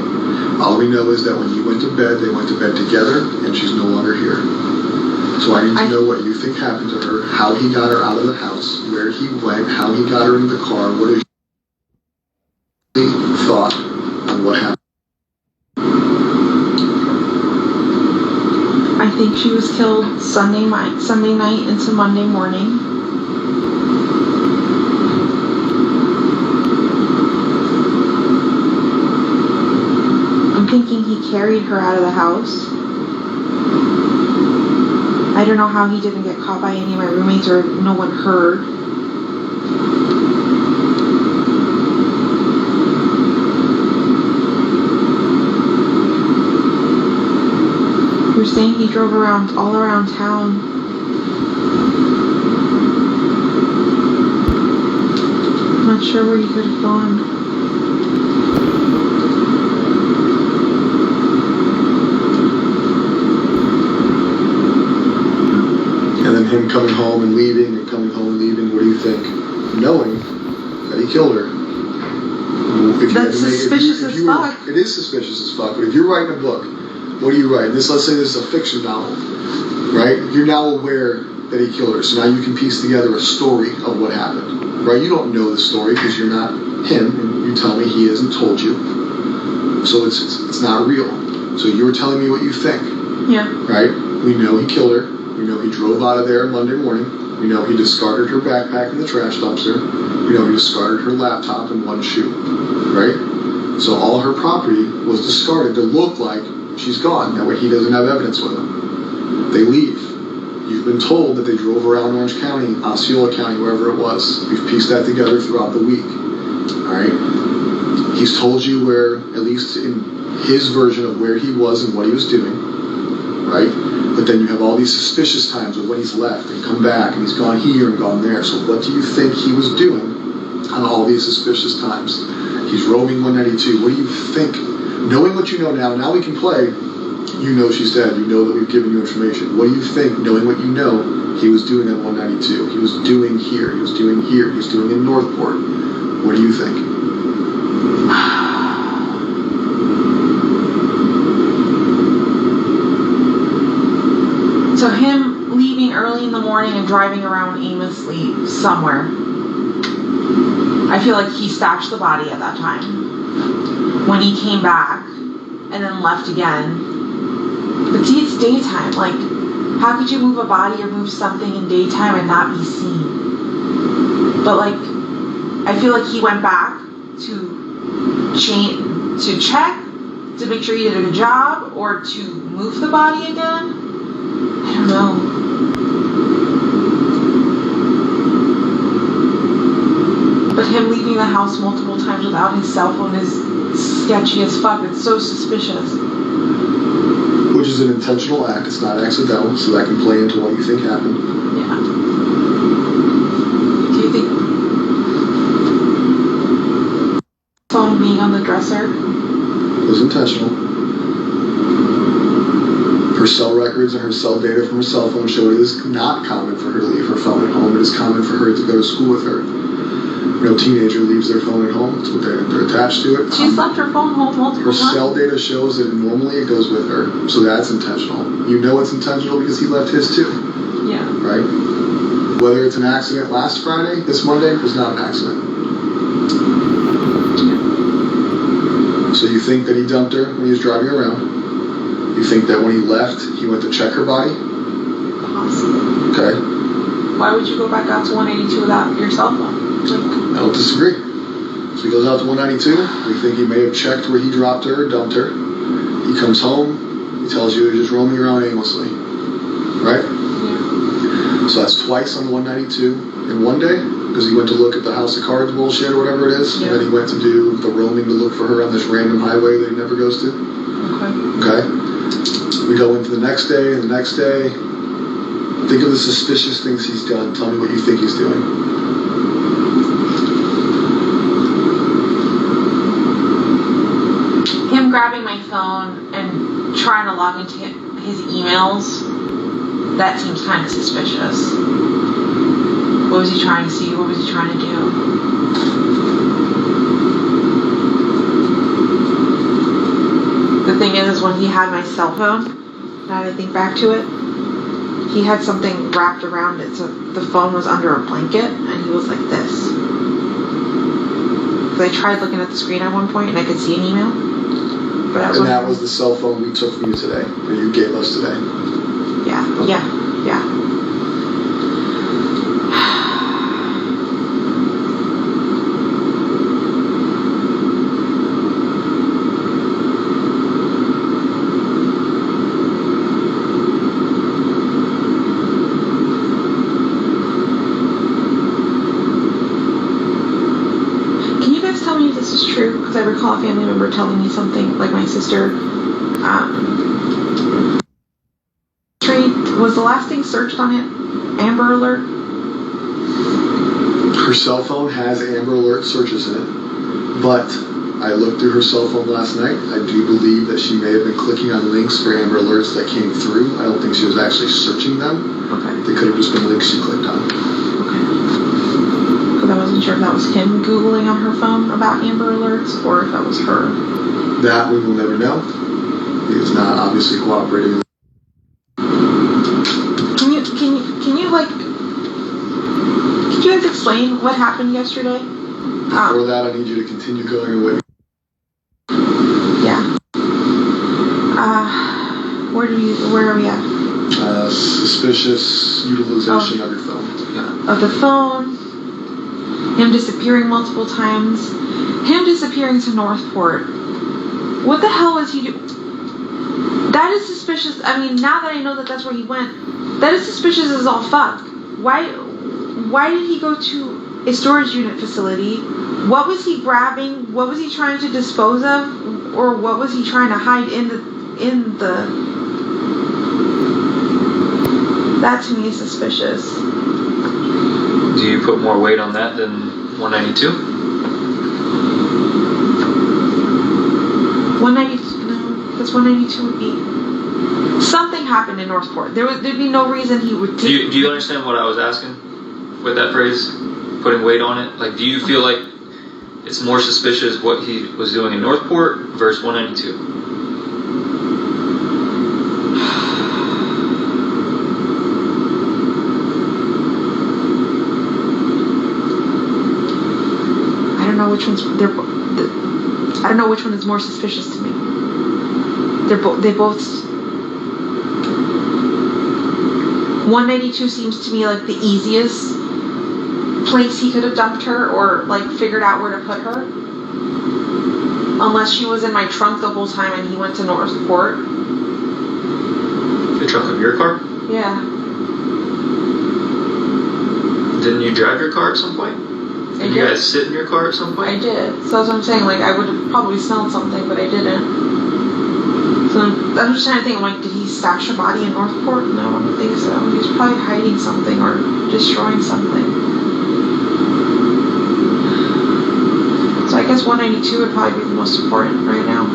All we know is that when you went to bed, they went to bed together, and she's no longer here. So I need to know what you think happened to her, how he got her out of the house, where he went, how he got her into the car, what is your thought on what happened. I think she was killed Sunday night into Monday morning. I'm thinking he carried her out of the house. I don't know how he didn't get caught by any of my roommates or no one heard. You're saying he drove all around town. I'm not sure where he could have gone. Him coming home and leaving, and coming home and leaving, what do you think? Knowing that he killed her. That's suspicious as fuck. It is suspicious as fuck, but if you're writing a book, what do you write? Let's say this is a fiction novel, right? You're now aware that he killed her, so now you can piece together a story of what happened, right? You don't know the story because you're not him, and you tell me he hasn't told you, so it's not real. So you're telling me what you think, yeah, right? We know he killed her. We know he drove out of there Monday morning. We know he discarded her backpack in the trash dumpster. We know he discarded her laptop and one shoe, right? So all her property was discarded to look like she's gone. That way he doesn't have evidence with him. They leave. You've been told that they drove around Orange County, Osceola County, wherever it was. We've pieced that together throughout the week, all right? He's told you where, at least in his version of where he was and what he was doing, right? But then you have all these suspicious times of when he's left and come back and he's gone here and gone there. So what do you think he was doing on all these suspicious times? He's roaming 192. What do you think? Knowing what you know now we can play. You know she's dead. You know that we've given you information. What do you think, knowing what you know, he was doing at 192? He was doing here. He was doing here. He was doing in Northport. What do you think? So him leaving early in the morning and driving around aimlessly somewhere. I feel like he stashed the body at that time. When he came back and then left again. But see, it's daytime. Like, how could you move a body or move something in daytime and not be seen? But like, I feel like he went back to check to make sure he did a good job or to move the body again. I don't know. But him leaving the house multiple times without his cell phone is sketchy as fuck. It's so suspicious. Which is an intentional act. It's not accidental, so that can play into what you think happened. Yeah. Do you think phone being on the dresser? It was intentional. Her cell records and her cell data from her cell phone show it is not common for her to leave her phone at home. It is common for her to go to school with her. No teenager leaves their phone at home. It's what they're attached to it. She's left her phone home multiple times. Her cell data shows that normally it goes with her, so that's intentional. You know it's intentional because he left his too. Yeah. Right? Whether it's an accident last Friday, this Monday, was not an accident. Yeah. So you think that he dumped her when he was driving around? You think that when he left, he went to check her body? Possibly. Okay. Why would you go back out to 182 without your cell phone? I don't disagree. So he goes out to 192. We think he may have checked where he dropped her or dumped her. He comes home. He tells you he's just roaming around aimlessly. Right? Yeah. So that's twice on 192 in one day, because he went to look at the House of Cards bullshit or whatever it is, yeah. and then he went to do the roaming to look for her on this random highway that he never goes to. Okay. Okay? We go into the next day and the next day. Think of the suspicious things he's done. Tell me what you think he's doing. Him grabbing my phone and trying to log into his emails, that seems kind of suspicious. What was he trying to see? What was he trying to do? The thing is when he had my cell phone, now that I think back to it, he had something wrapped around it, so the phone was under a blanket, and he was like this. Because I tried looking at the screen at one point, and I could see an email. But that was the cell phone we took from you today, or you gave us today. Yeah. Tell me if this is true, because I recall a family member telling me something, like my sister. Was the last thing searched on it Amber Alert? Her cell phone has Amber Alert searches in it, but I looked through her cell phone last night. I do believe that she may have been clicking on links for Amber Alerts that came through. I don't think she was actually searching them. Okay. They could have just been links she clicked on. Okay. Because I wasn't sure if that was him Googling on her phone about Amber Alerts, or if that was her. That we will never know. He is not obviously cooperating. Could you guys explain what happened yesterday? Before that, I need you to continue going away. Yeah. Where are we at? Suspicious utilization of your phone. Yeah. Of the phone. Him disappearing multiple times. Him disappearing to Northport. What the hell was he doing? That is suspicious. I mean, now that I know that that's where he went, that is suspicious as all fuck. Why did he go to a storage unit facility? What was he grabbing? What was he trying to dispose of? Or what was he trying to hide in the that to me is suspicious. Do you put more weight on that than 192? 192, no, because 192 would be something happened in Northport. There'd be no reason he would take. Do you understand what I was asking with that phrase? Putting weight on it? Like, do you feel like it's more suspicious what he was doing in Northport versus 192? I don't know which one's I don't know which one is more suspicious to me. They both 192 seems to me like the easiest place he could have dumped her, or like figured out where to put her. Unless she was in my trunk the whole time and he went to Northport. The trunk of your car? Yeah. Didn't you drive your car at some point? Did you guys sit in your car at some point? I did. So that's what I'm saying. Like, I would have probably smelled something, but I didn't. So I'm just trying to think. I'm like, did he stash a body in Northport? No, I don't think so. He was probably hiding something or destroying something. So I guess 192 would probably be the most important right now.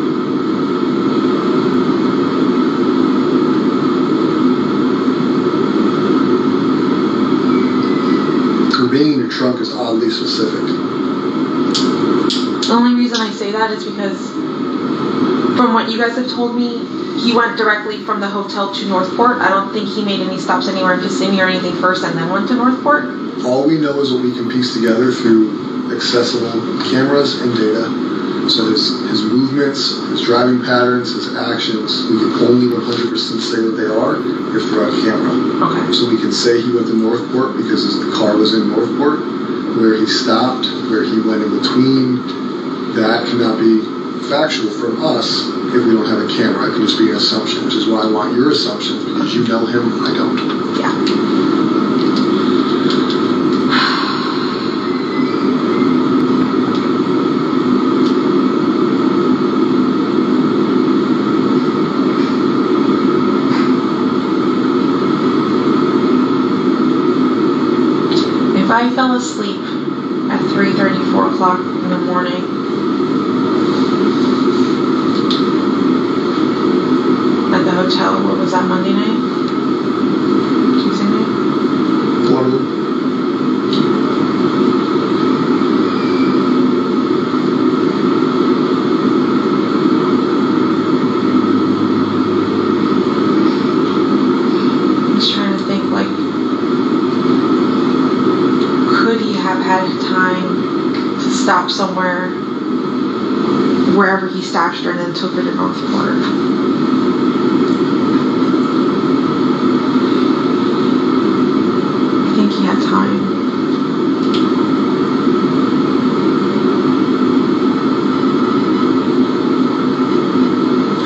Being in your trunk is oddly specific. The only reason I say that is because from what you guys have told me, he went directly from the hotel to Northport. I don't think he made any stops anywhere in Kissimmee or anything first and then went to Northport. All we know is what we can piece together through accessible cameras and data. So his movements, his driving patterns, his actions, we can only 100% say what they are if they're on camera. Okay. So we can say he went to Northport because the car was in Northport, where he stopped, where he went in between. That cannot be factual from us if we don't have a camera. It can just be an assumption, which is why I want your assumptions, because you know him, I don't. Yeah. I fell asleep at 3:30, 4 o'clock in the morning, at the hotel, what was that, Monday night? Tuesday night? One of them. I was trying to think, like, could he have had time to stop somewhere, wherever he stashed her, and then took her to Northport? I think he had time.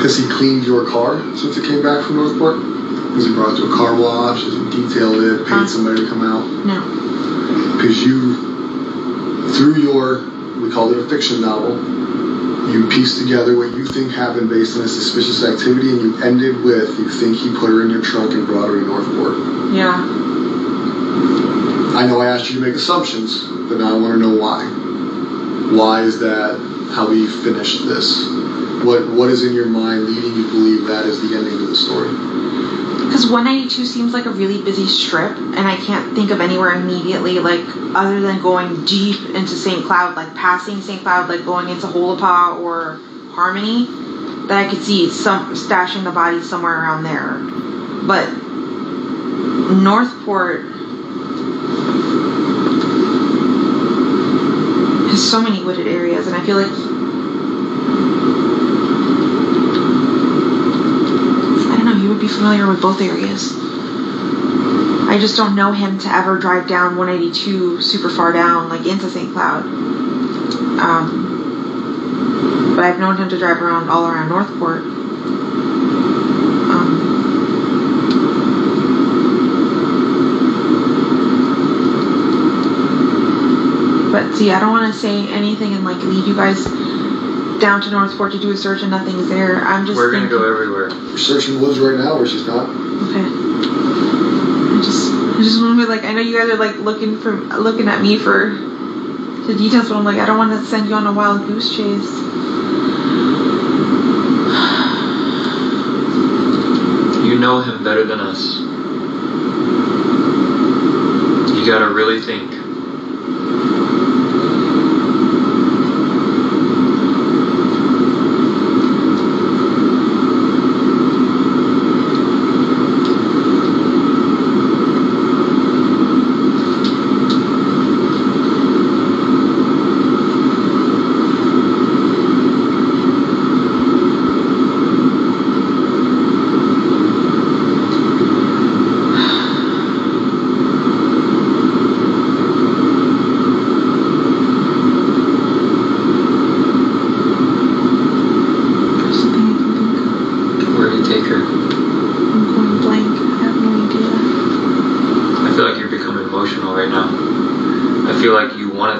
Has he cleaned your car since it came back from Northport? Has he brought it to a car wash? Has he detailed it? Paid somebody to come out? No. Because you, through your, we call it a fiction novel, you pieced together what you think happened based on a suspicious activity, and you ended with, you think he put her in your trunk and brought her to Northport. Yeah. I know I asked you to make assumptions, but now I want to know why. Why is that how we finished this? What is in your mind leading you to believe that is the ending to the story? Because 192 seems like a really busy strip, and I can't think of anywhere immediately, like, other than going deep into St. Cloud, like passing St. Cloud, like going into Holapa or Harmony, that I could see some stashing the body somewhere around there. But Northport has so many wooded areas, and I feel like he would be familiar with both areas. I just don't know him to ever drive down 182 super far down, like into St. Cloud. But I've known him to drive around all around Northport. But see, I don't want to say anything and like lead you guys down to Northport to do a search and nothing's there. I'm just We're gonna go everywhere. We're searching the woods right now where she's not. Okay. I just want to be like, I know you guys are like looking at me for the details, but I'm like, I don't want to send you on a wild goose chase. You know him better than us. You gotta really think.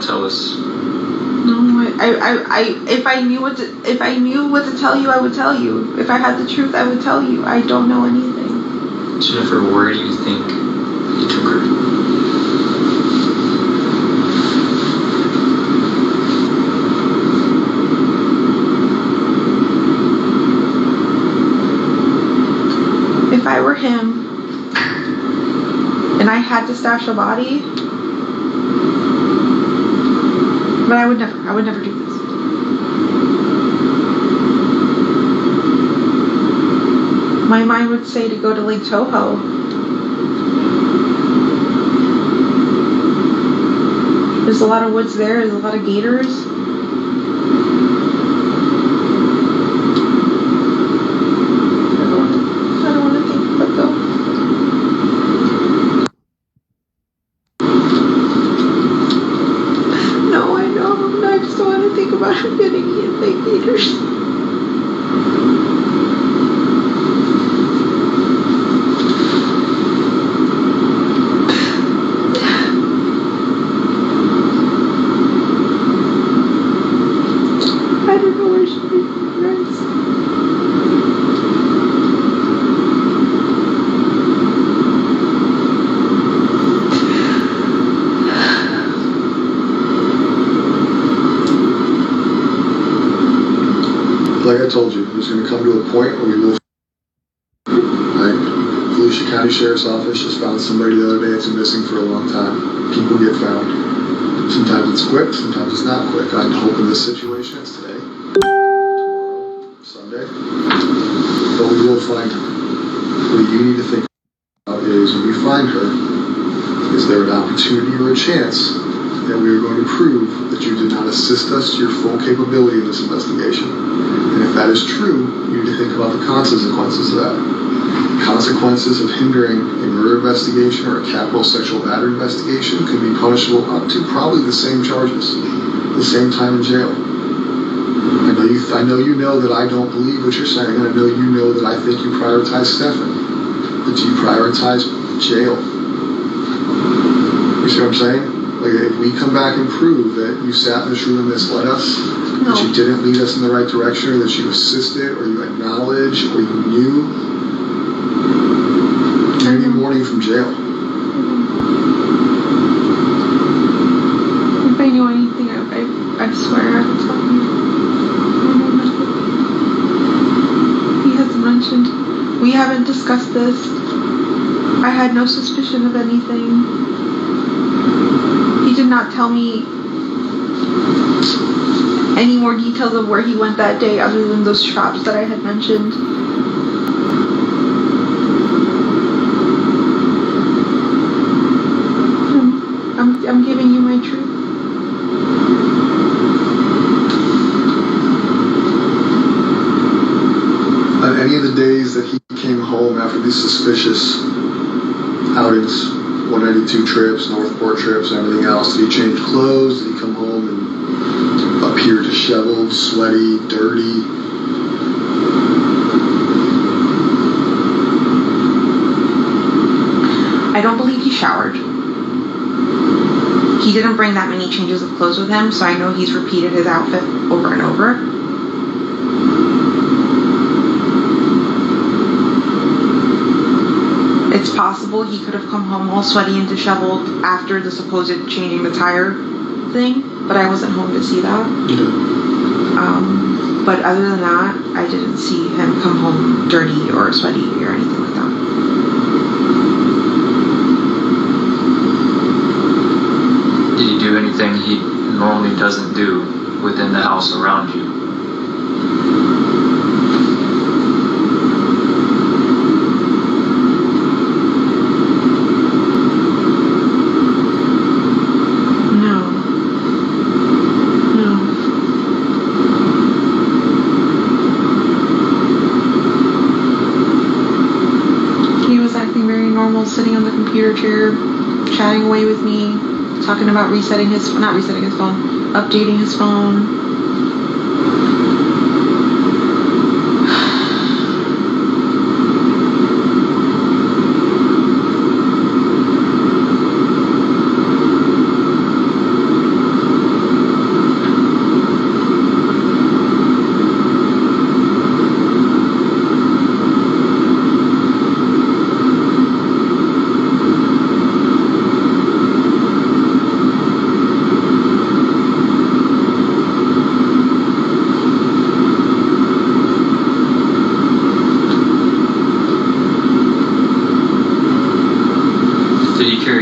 Tell us. No, if I knew what to tell you, I would tell you. If I had the truth, I would tell you. I don't know anything. Jennifer, where do you think he took her? If I were him and I had to stash a body, but I would never do this. My mind would say to go to Lake Toho. There's a lot of woods there, there's a lot of gators. I don't want to think of it though. About him getting eaten by gators. I don't know where she runs. I I told you, there's going to come to a point where we will. Right? Volusia County Sheriff's Office just found somebody the other day that's been missing for a long time. People get found. Sometimes it's quick, sometimes it's not quick. I'm hoping this situation is today, tomorrow, Sunday. But we will find her. What you need to think about is when we find her, is there an opportunity or a chance that we are going to prove that you did not assist us to your full capability in this investigation? And if that is true, you need to think about the consequences of that. Consequences of hindering a murder investigation or a capital sexual battery investigation could be punishable up to probably the same charges, the same time in jail. I know you know that I don't believe what you're saying, and I know you know that I think you prioritize Stefan, that you prioritize jail. You see what I'm saying? Like, if we come back and prove that you sat in this room and misled us, that you didn't lead us in the right direction, or that you assisted, or you acknowledged, or you knew, you're going to be warning from jail. If I knew anything, I swear I would tell you. He hasn't mentioned. We haven't discussed this. I had no suspicion of anything. He did not tell me any more details of where he went that day other than those traps that I had mentioned. I'm giving you my truth. On any of the days that he came home after these suspicious outings, 192 trips, Northport trips, and everything else, did he change clothes? Did he come home and appear disheveled, sweaty, dirty? I don't believe he showered. He didn't bring that many changes of clothes with him, so I know he's repeated his outfit over and over. It's possible he could have come home all sweaty and disheveled after the supposed changing the tire thing, but I wasn't home to see that. But other than that, I didn't see him come home dirty or sweaty or anything like that. Did he do anything he normally doesn't do within the house around you? Sitting on the computer chair, chatting away with me, talking about updating his phone.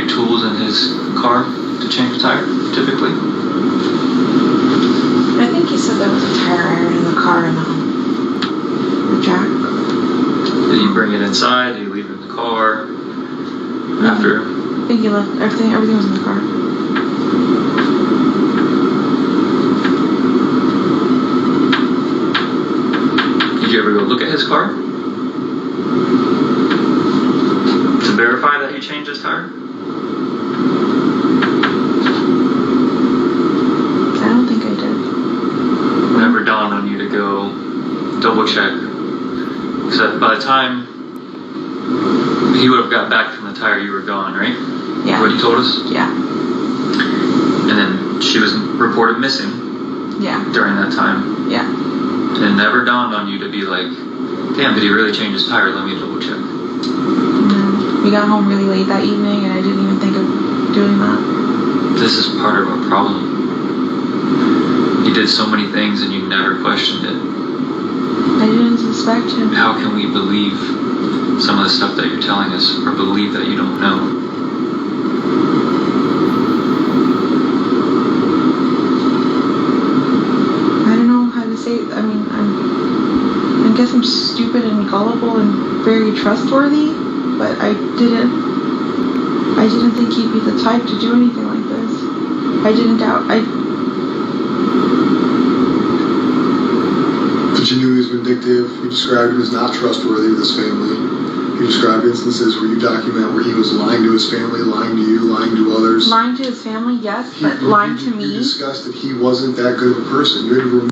Tools in his car to change a tire, typically? I think he said there was a tire iron in the car and the jack. Did he bring it inside? Did he leave it in the car? After? I think he left everything was in the car. Did you ever go look at his car? To verify that he changed his tire? Never dawned on you to go double check. Because by the time he would have got back from the tire, you were gone, right? Yeah. What you told us? Yeah. And then she was reported missing. Yeah. During that time. Yeah. And it never dawned on you to be like, damn, did he really change his tire? Let me double check. No. We got home really late that evening and I didn't even think of doing that. This is part of our problem. You did so many things and you never questioned it. suspect him. How can we believe some of the stuff that you're telling us, or believe that you don't know? I don't know how to say it. I mean, I guess I'm stupid and gullible and very trustworthy, but I didn't think he'd be the type to do anything like this. I didn't doubt. But you knew he was vindictive. You described him as not trustworthy with his family. You described instances where you document where he was lying to his family, lying to you, lying to others. Lying to his family, yes, but lying to me. You discussed that he wasn't that good of a person. You had to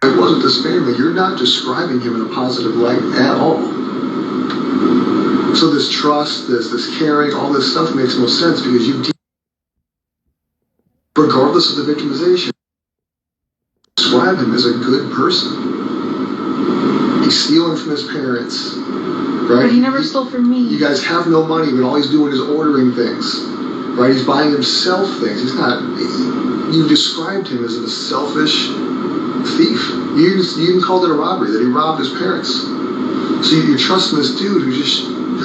it wasn't this family. You're not describing him in a positive light at all. So this trust, this caring, all this stuff makes no sense because you, regardless of the victimization, describe him as a good person. He's stealing from his parents, right? But he never stole from me. You guys have no money, but all he's doing is ordering things, right? He's buying himself things. He's not. You described him as a selfish thief. You even called it a robbery, that he robbed his parents. So you're trusting this dude who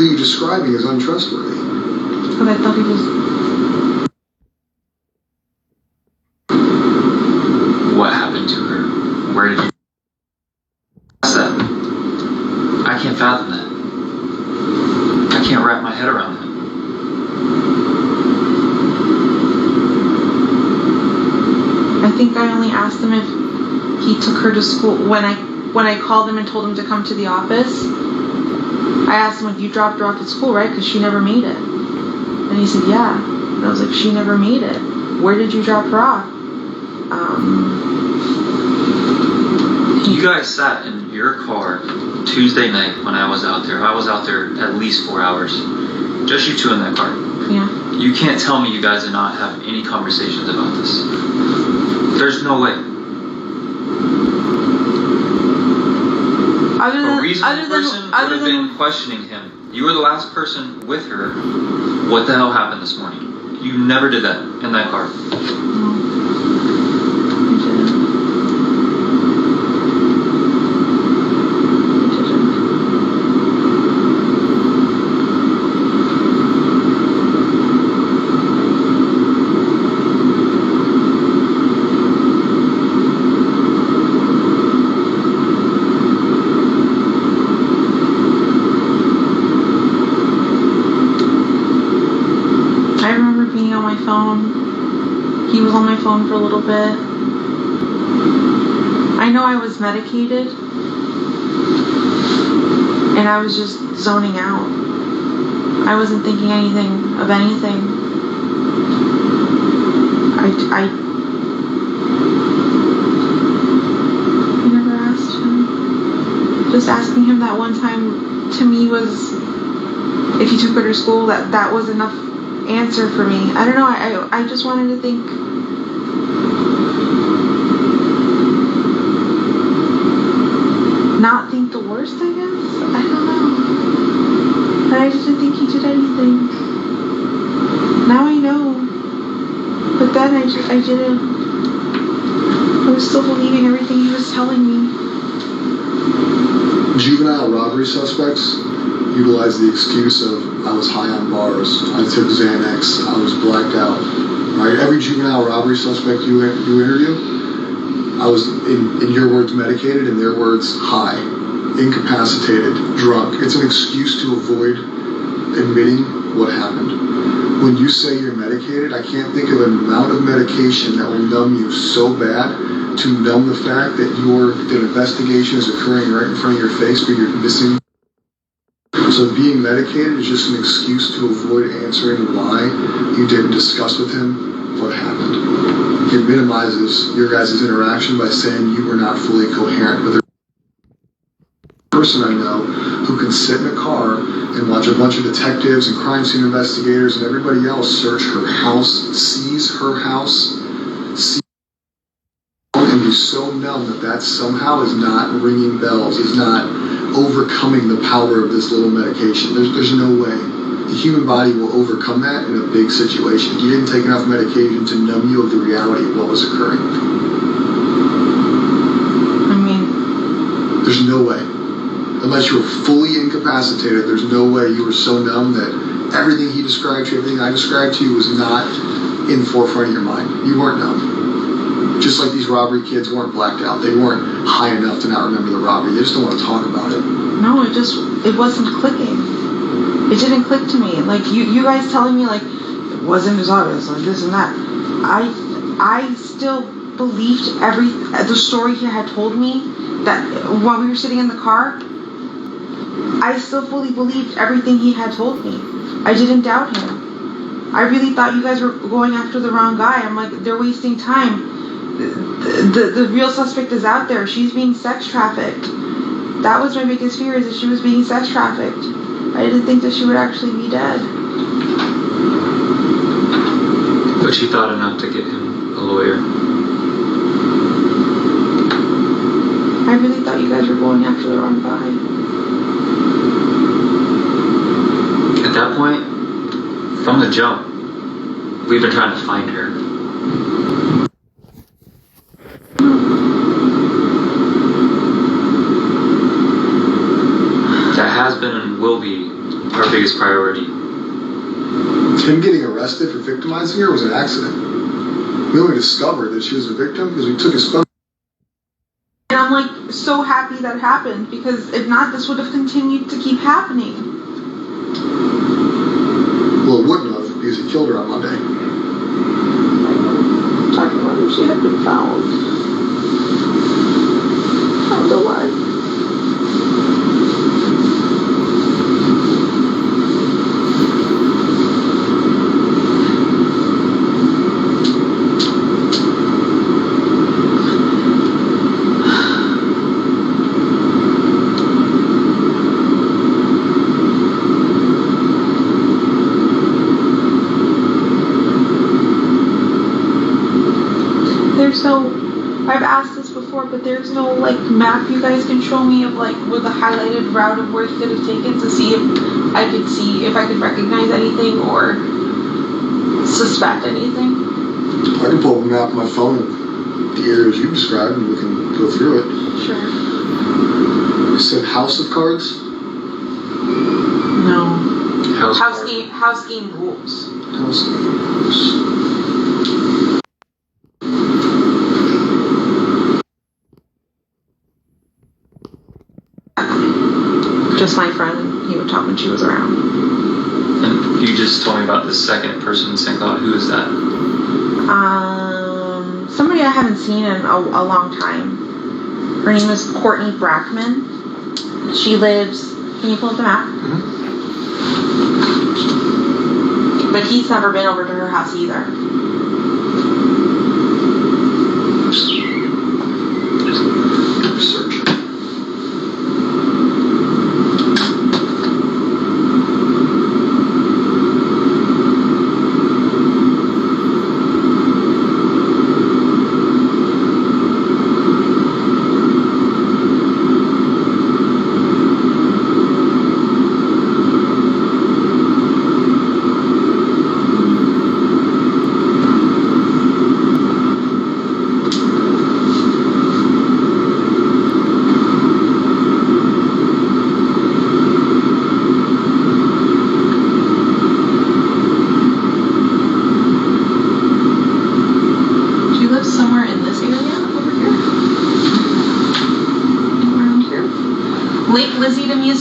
you're describing as untrustworthy. But I thought he was. What happened to her? Where did you... What's that? I can't fathom that. I can't wrap my head around that. I think I only asked him if he took her to school. When I called him and told him to come to the office, I asked him, you dropped her off at school, right? Because she never made it. And he said, yeah. And I was like, she never made it. Where did you drop her off? You guys sat in your car Tuesday night when I was out there. I was out there at least 4 hours. Just you two in that car. Yeah. You can't tell me you guys did not have any conversations about this. There's no way. A reasonable person would have been questioning him. You were the last person with her. What the hell happened this morning? You never did that in that car. He was on my phone for a little bit. I know I was medicated, and I was just zoning out. I wasn't thinking anything of anything. I never asked him. Just asking him that one time to me was, if he took her to school, that was enough answer for me. I don't know, I just wanted to think, not think the worst, I guess. I don't know. But I just didn't think he did anything. Now I know. But then I didn't. I was still believing everything he was telling me. Juvenile robbery suspects utilize the excuse of, I was high on bars, I took Xanax, I was blacked out. Right? Every juvenile robbery suspect you interview, I was, in your words, medicated, in their words, high, incapacitated, drunk. It's an excuse to avoid admitting what happened. When you say you're medicated, I can't think of an amount of medication that will numb you so bad to numb the fact that the investigation is occurring right in front of your face, but you're missing. So being medicated is just an excuse to avoid answering why you didn't discuss with him what happened. It minimizes your guys' interaction by saying you were not fully coherent. But there's a person I know who can sit in a car and watch a bunch of detectives and crime scene investigators and everybody else search her house, seize her house, and be so numb that somehow is not ringing bells, is not overcoming the power of this little medication. There's no way. the human body will overcome that in a big situation. You didn't take enough medication to numb you of the reality of what was occurring. I mean, there's no way. Unless you were fully incapacitated, there's no way you were so numb that everything he described to you, everything I described to you was not in the forefront of your mind. You weren't numb. Just like these robbery kids weren't blacked out. They weren't high enough to not remember the robbery. They just don't want to talk about it. no, it wasn't clicking. It didn't click to me. Like, you guys telling me, like, it wasn't as obvious, like this and that. I still believed the story he had told me, that while we were sitting in the car, I still fully believed everything he had told me. I didn't doubt him. I really thought you guys were going after the wrong guy. I'm like, they're wasting time. The real suspect is out there. She's being sex trafficked. That was my biggest fear, is that she was being sex trafficked. I didn't think that she would actually be dead. But you thought enough to get him a lawyer. I really thought you guys were going after the wrong guy. At that point, from the jump, we've been trying to find her. That has been and will be our biggest priority. Him getting arrested for victimizing her was an accident. We only discovered that she was a victim because we took his phone. And I'm like so happy that happened, because if not, this would have continued to keep happening. Well, it wouldn't have, because he killed her on Monday. I'm talking about if she had been found. Found alive. I've asked this before, but there's no like map you guys can show me of like with the highlighted route of where he could have taken, to see if I could recognize anything or suspect anything. I can pull up a map on my phone of the areas you described and we can go through it. Sure. You said House of Cards? No. House game rules. House game rules. Just my friend, he would talk when she was around. And you just told me about the second person in St. Cloud. Who is that? Somebody I haven't seen in a long time. Her name is Courtney Brackman. She lives, can you pull up the map? Mm-hmm. But he's never been over to her house either. Research.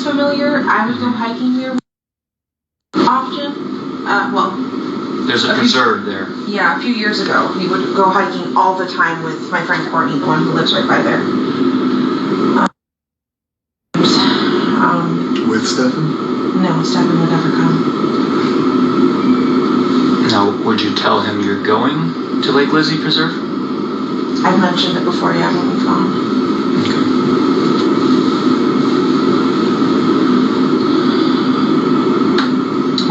Familiar. I would go hiking there often. There's a preserve there. Yeah, a few years ago, we would go hiking all the time with my friend Courtney, the one who lives right by there. With Stefan? No, Stefan would never come. Now, would you tell him you're going to Lake Lizzie Preserve? I've mentioned it before, yeah, on the phone. Okay.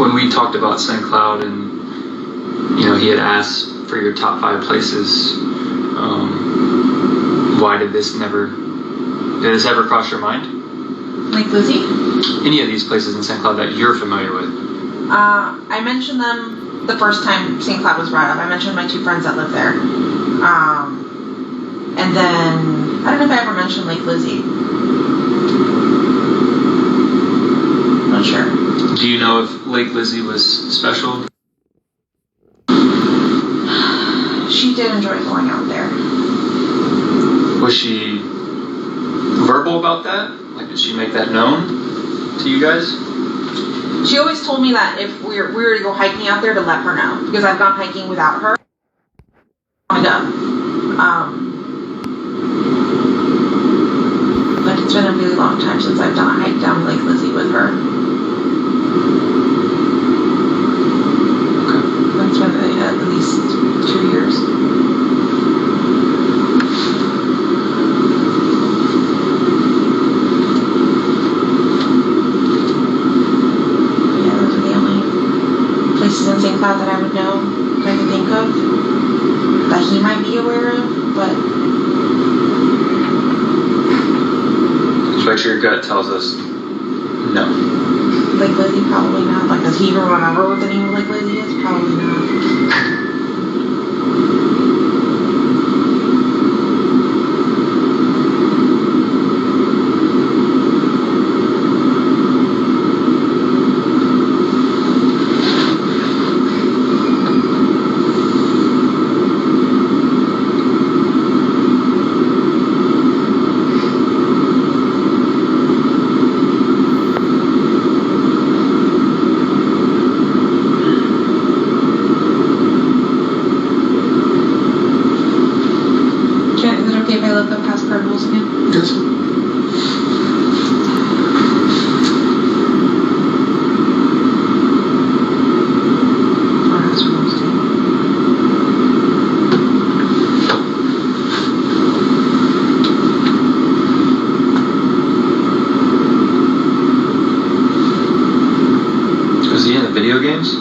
When we talked about St. Cloud and, he had asked for your top 5 places, why did this ever cross your mind? Lake Lizzie? Any of these places in St. Cloud that you're familiar with? I mentioned them the first time St. Cloud was brought up. I mentioned my 2 friends that live there. And then, I don't know if I ever mentioned Lake Lizzie. Not sure. Do you know if Lake Lizzie was special? She did enjoy going out there. Was she verbal about that? Like, did she make that known to you guys? She always told me that if we were to go hiking out there to let her know, because I've gone hiking without her. But it's been a really long time since I've done a hike down Lake Lizzie with her. Okay. It's been at least 2 years. In St. Cloud that I would know, that I could think of, that he might be aware of, but... So your gut tells us no. Lake Lizzie, probably not. Like, does he even remember what the name of Lake Lizzie is? Probably not. Video games?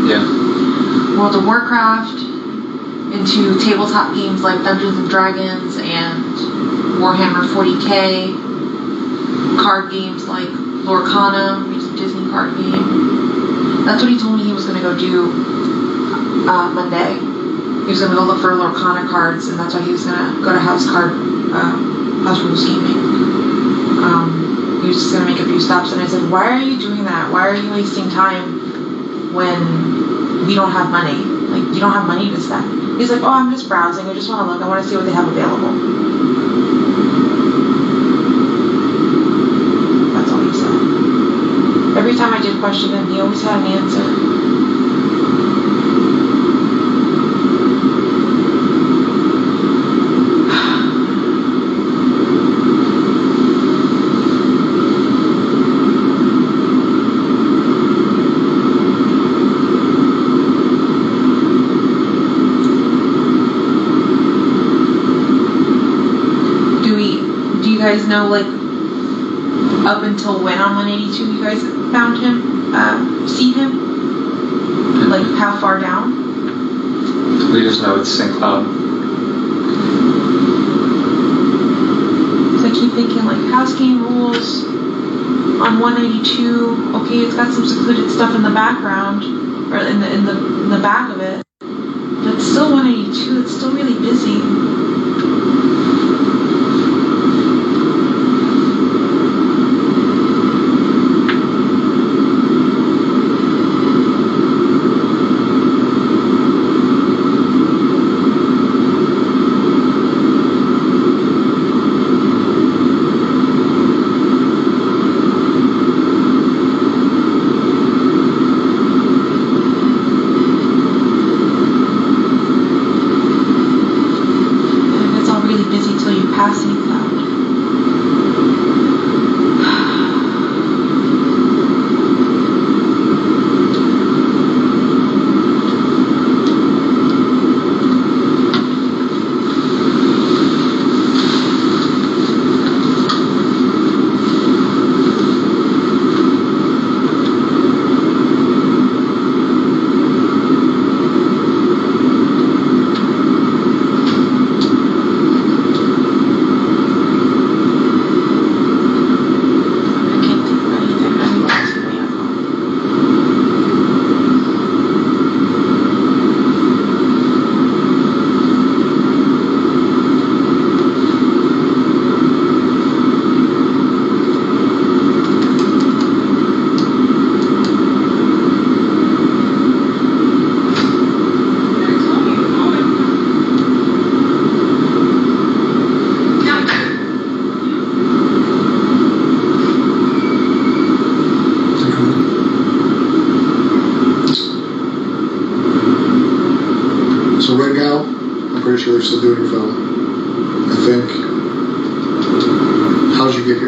Yeah. World of Warcraft, into tabletop games like Dungeons and Dragons and Warhammer 40k, card games like Lorcana, which is a Disney card game. That's what he told me he was going to go do Monday. He was going to go look for Lorcana cards, and that's why he was going to go to House Rules Gaming. He was just going to make a few stops, and I said, why are you doing that? Why are you wasting time when we don't have money? Like, you don't have money to spend. He's like, oh, I'm just browsing. I just want to look. I want to see what they have available. That's all he said. Every time I did question him, he always had an answer. You guys know, like, up until when on 182 you guys found him, see him? Like, how far down? We just know it's St. Cloud. So I keep thinking, like, house game rules on 182, okay, it's got some secluded stuff in the background, or in the back of it, but it's still 182, it's still really busy.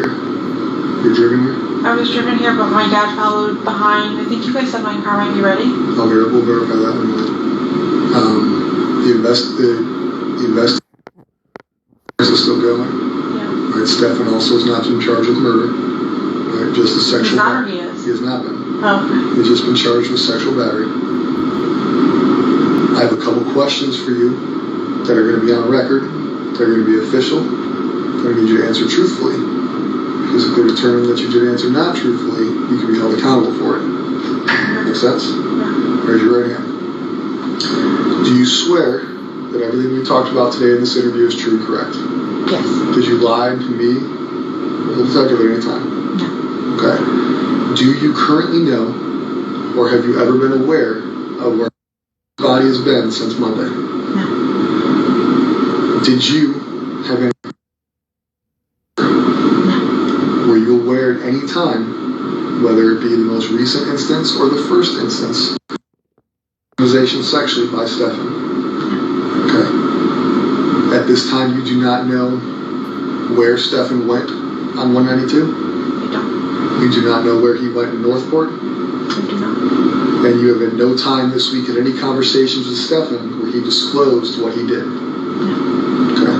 here? You're driven here? I was driven here, but my dad followed behind. I think you guys said my car might be ready. We'll verify that in a minute. The investigation is still going. Yeah. Right, Stefan also is not in charge of murder. Right, just a sexual. He's not, or he is? He has not been. Oh, okay. He's just been charged with sexual battery. I have a couple questions for you that are going to be on record. They're going to be official. I need you to answer truthfully. Because if they determine that you did answer not truthfully, you can be held accountable for it. Make sense? Yeah. Raise your right hand. Do you swear that everything we talked about today in this interview is true and correct? Yes. Did you lie to me or the detective at any time? No. Okay. Do you currently know, or have you ever been aware of where his body has been since Monday? No. Did you have any? No. Were you aware at any time, whether it be the most recent instance or the first instance, victimization sexually by Stefan? Okay. At this time, you do not know where Stefan went on 192? I don't. You do not know where he went in Northport? I do not. And you have at no time this week in any conversations with Stefan where he disclosed what he did? No. Okay.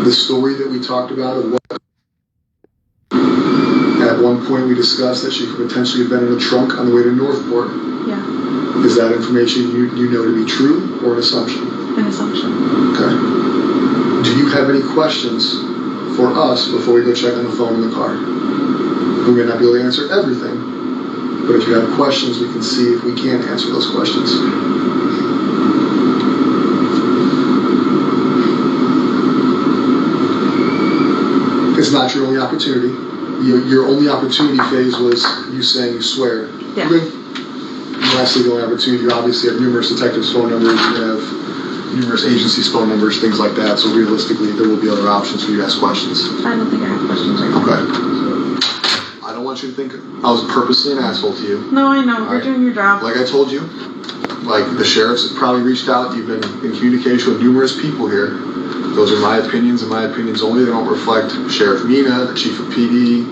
The story that we talked about of what at one point we discussed that she could potentially have been in a trunk on the way to Northport. Yeah. Is that information you know to be true or an assumption? An assumption. Okay. Do you have any questions for us before we go check on the phone in the car? We may not be able to answer everything, but if you have questions, we can see if we can answer those questions. It's not your only opportunity. Your only opportunity phase was you saying you swear. Yeah. Okay. Lastly, the only opportunity, you obviously have numerous detectives' phone numbers, you have numerous agencies' phone numbers, things like that, so realistically, there will be other options for you to ask questions. I don't think I have questions right now. Okay. I don't want you to think I was purposely an asshole to you. No, I know. You're Alright. doing your job. Like I told you, like the sheriffs have probably reached out, you've been in communication with numerous people here. Those are my opinions and my opinions only. They don't reflect Sheriff Mina, the chief of PD,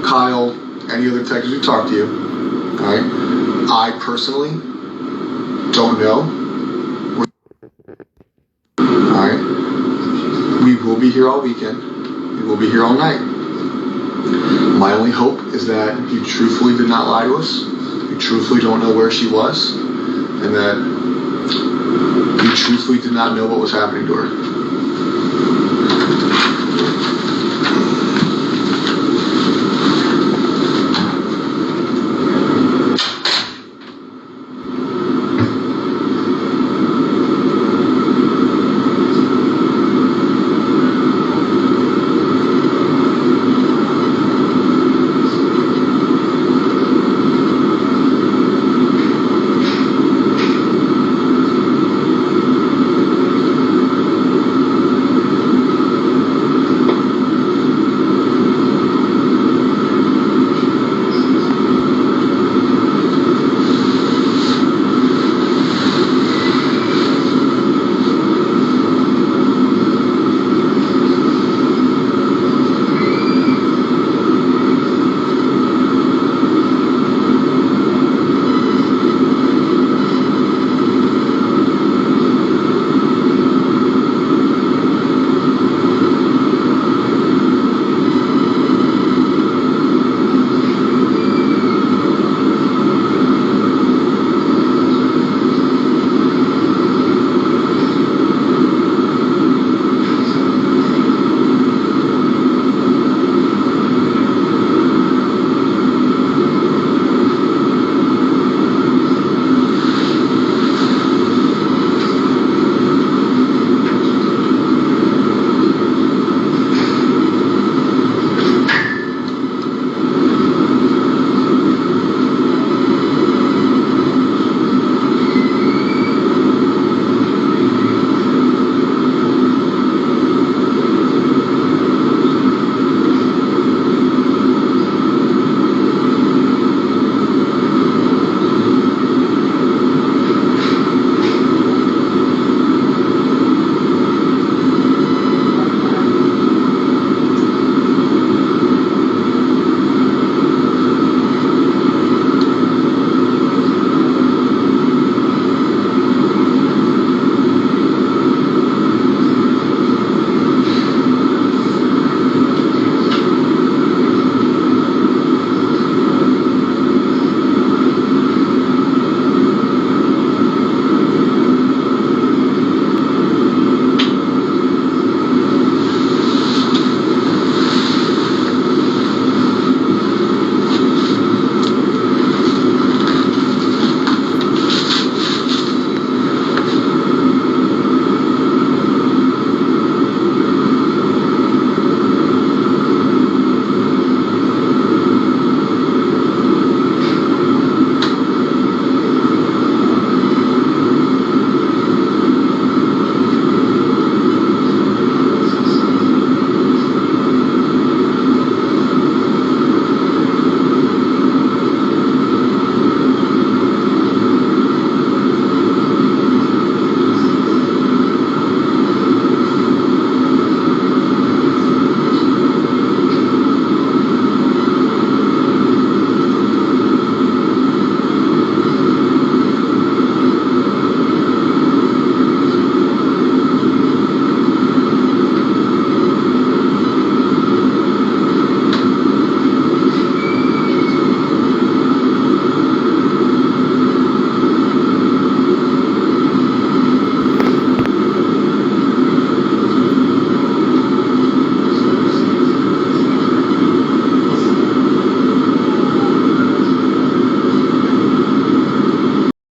Kyle, any other detectives who talked to you. Alright? I personally don't know. Alright? We will be here all weekend. We will be here all night. My only hope is that you truthfully did not lie to us. You truthfully don't know where she was. And that you truthfully did not know what was happening to her.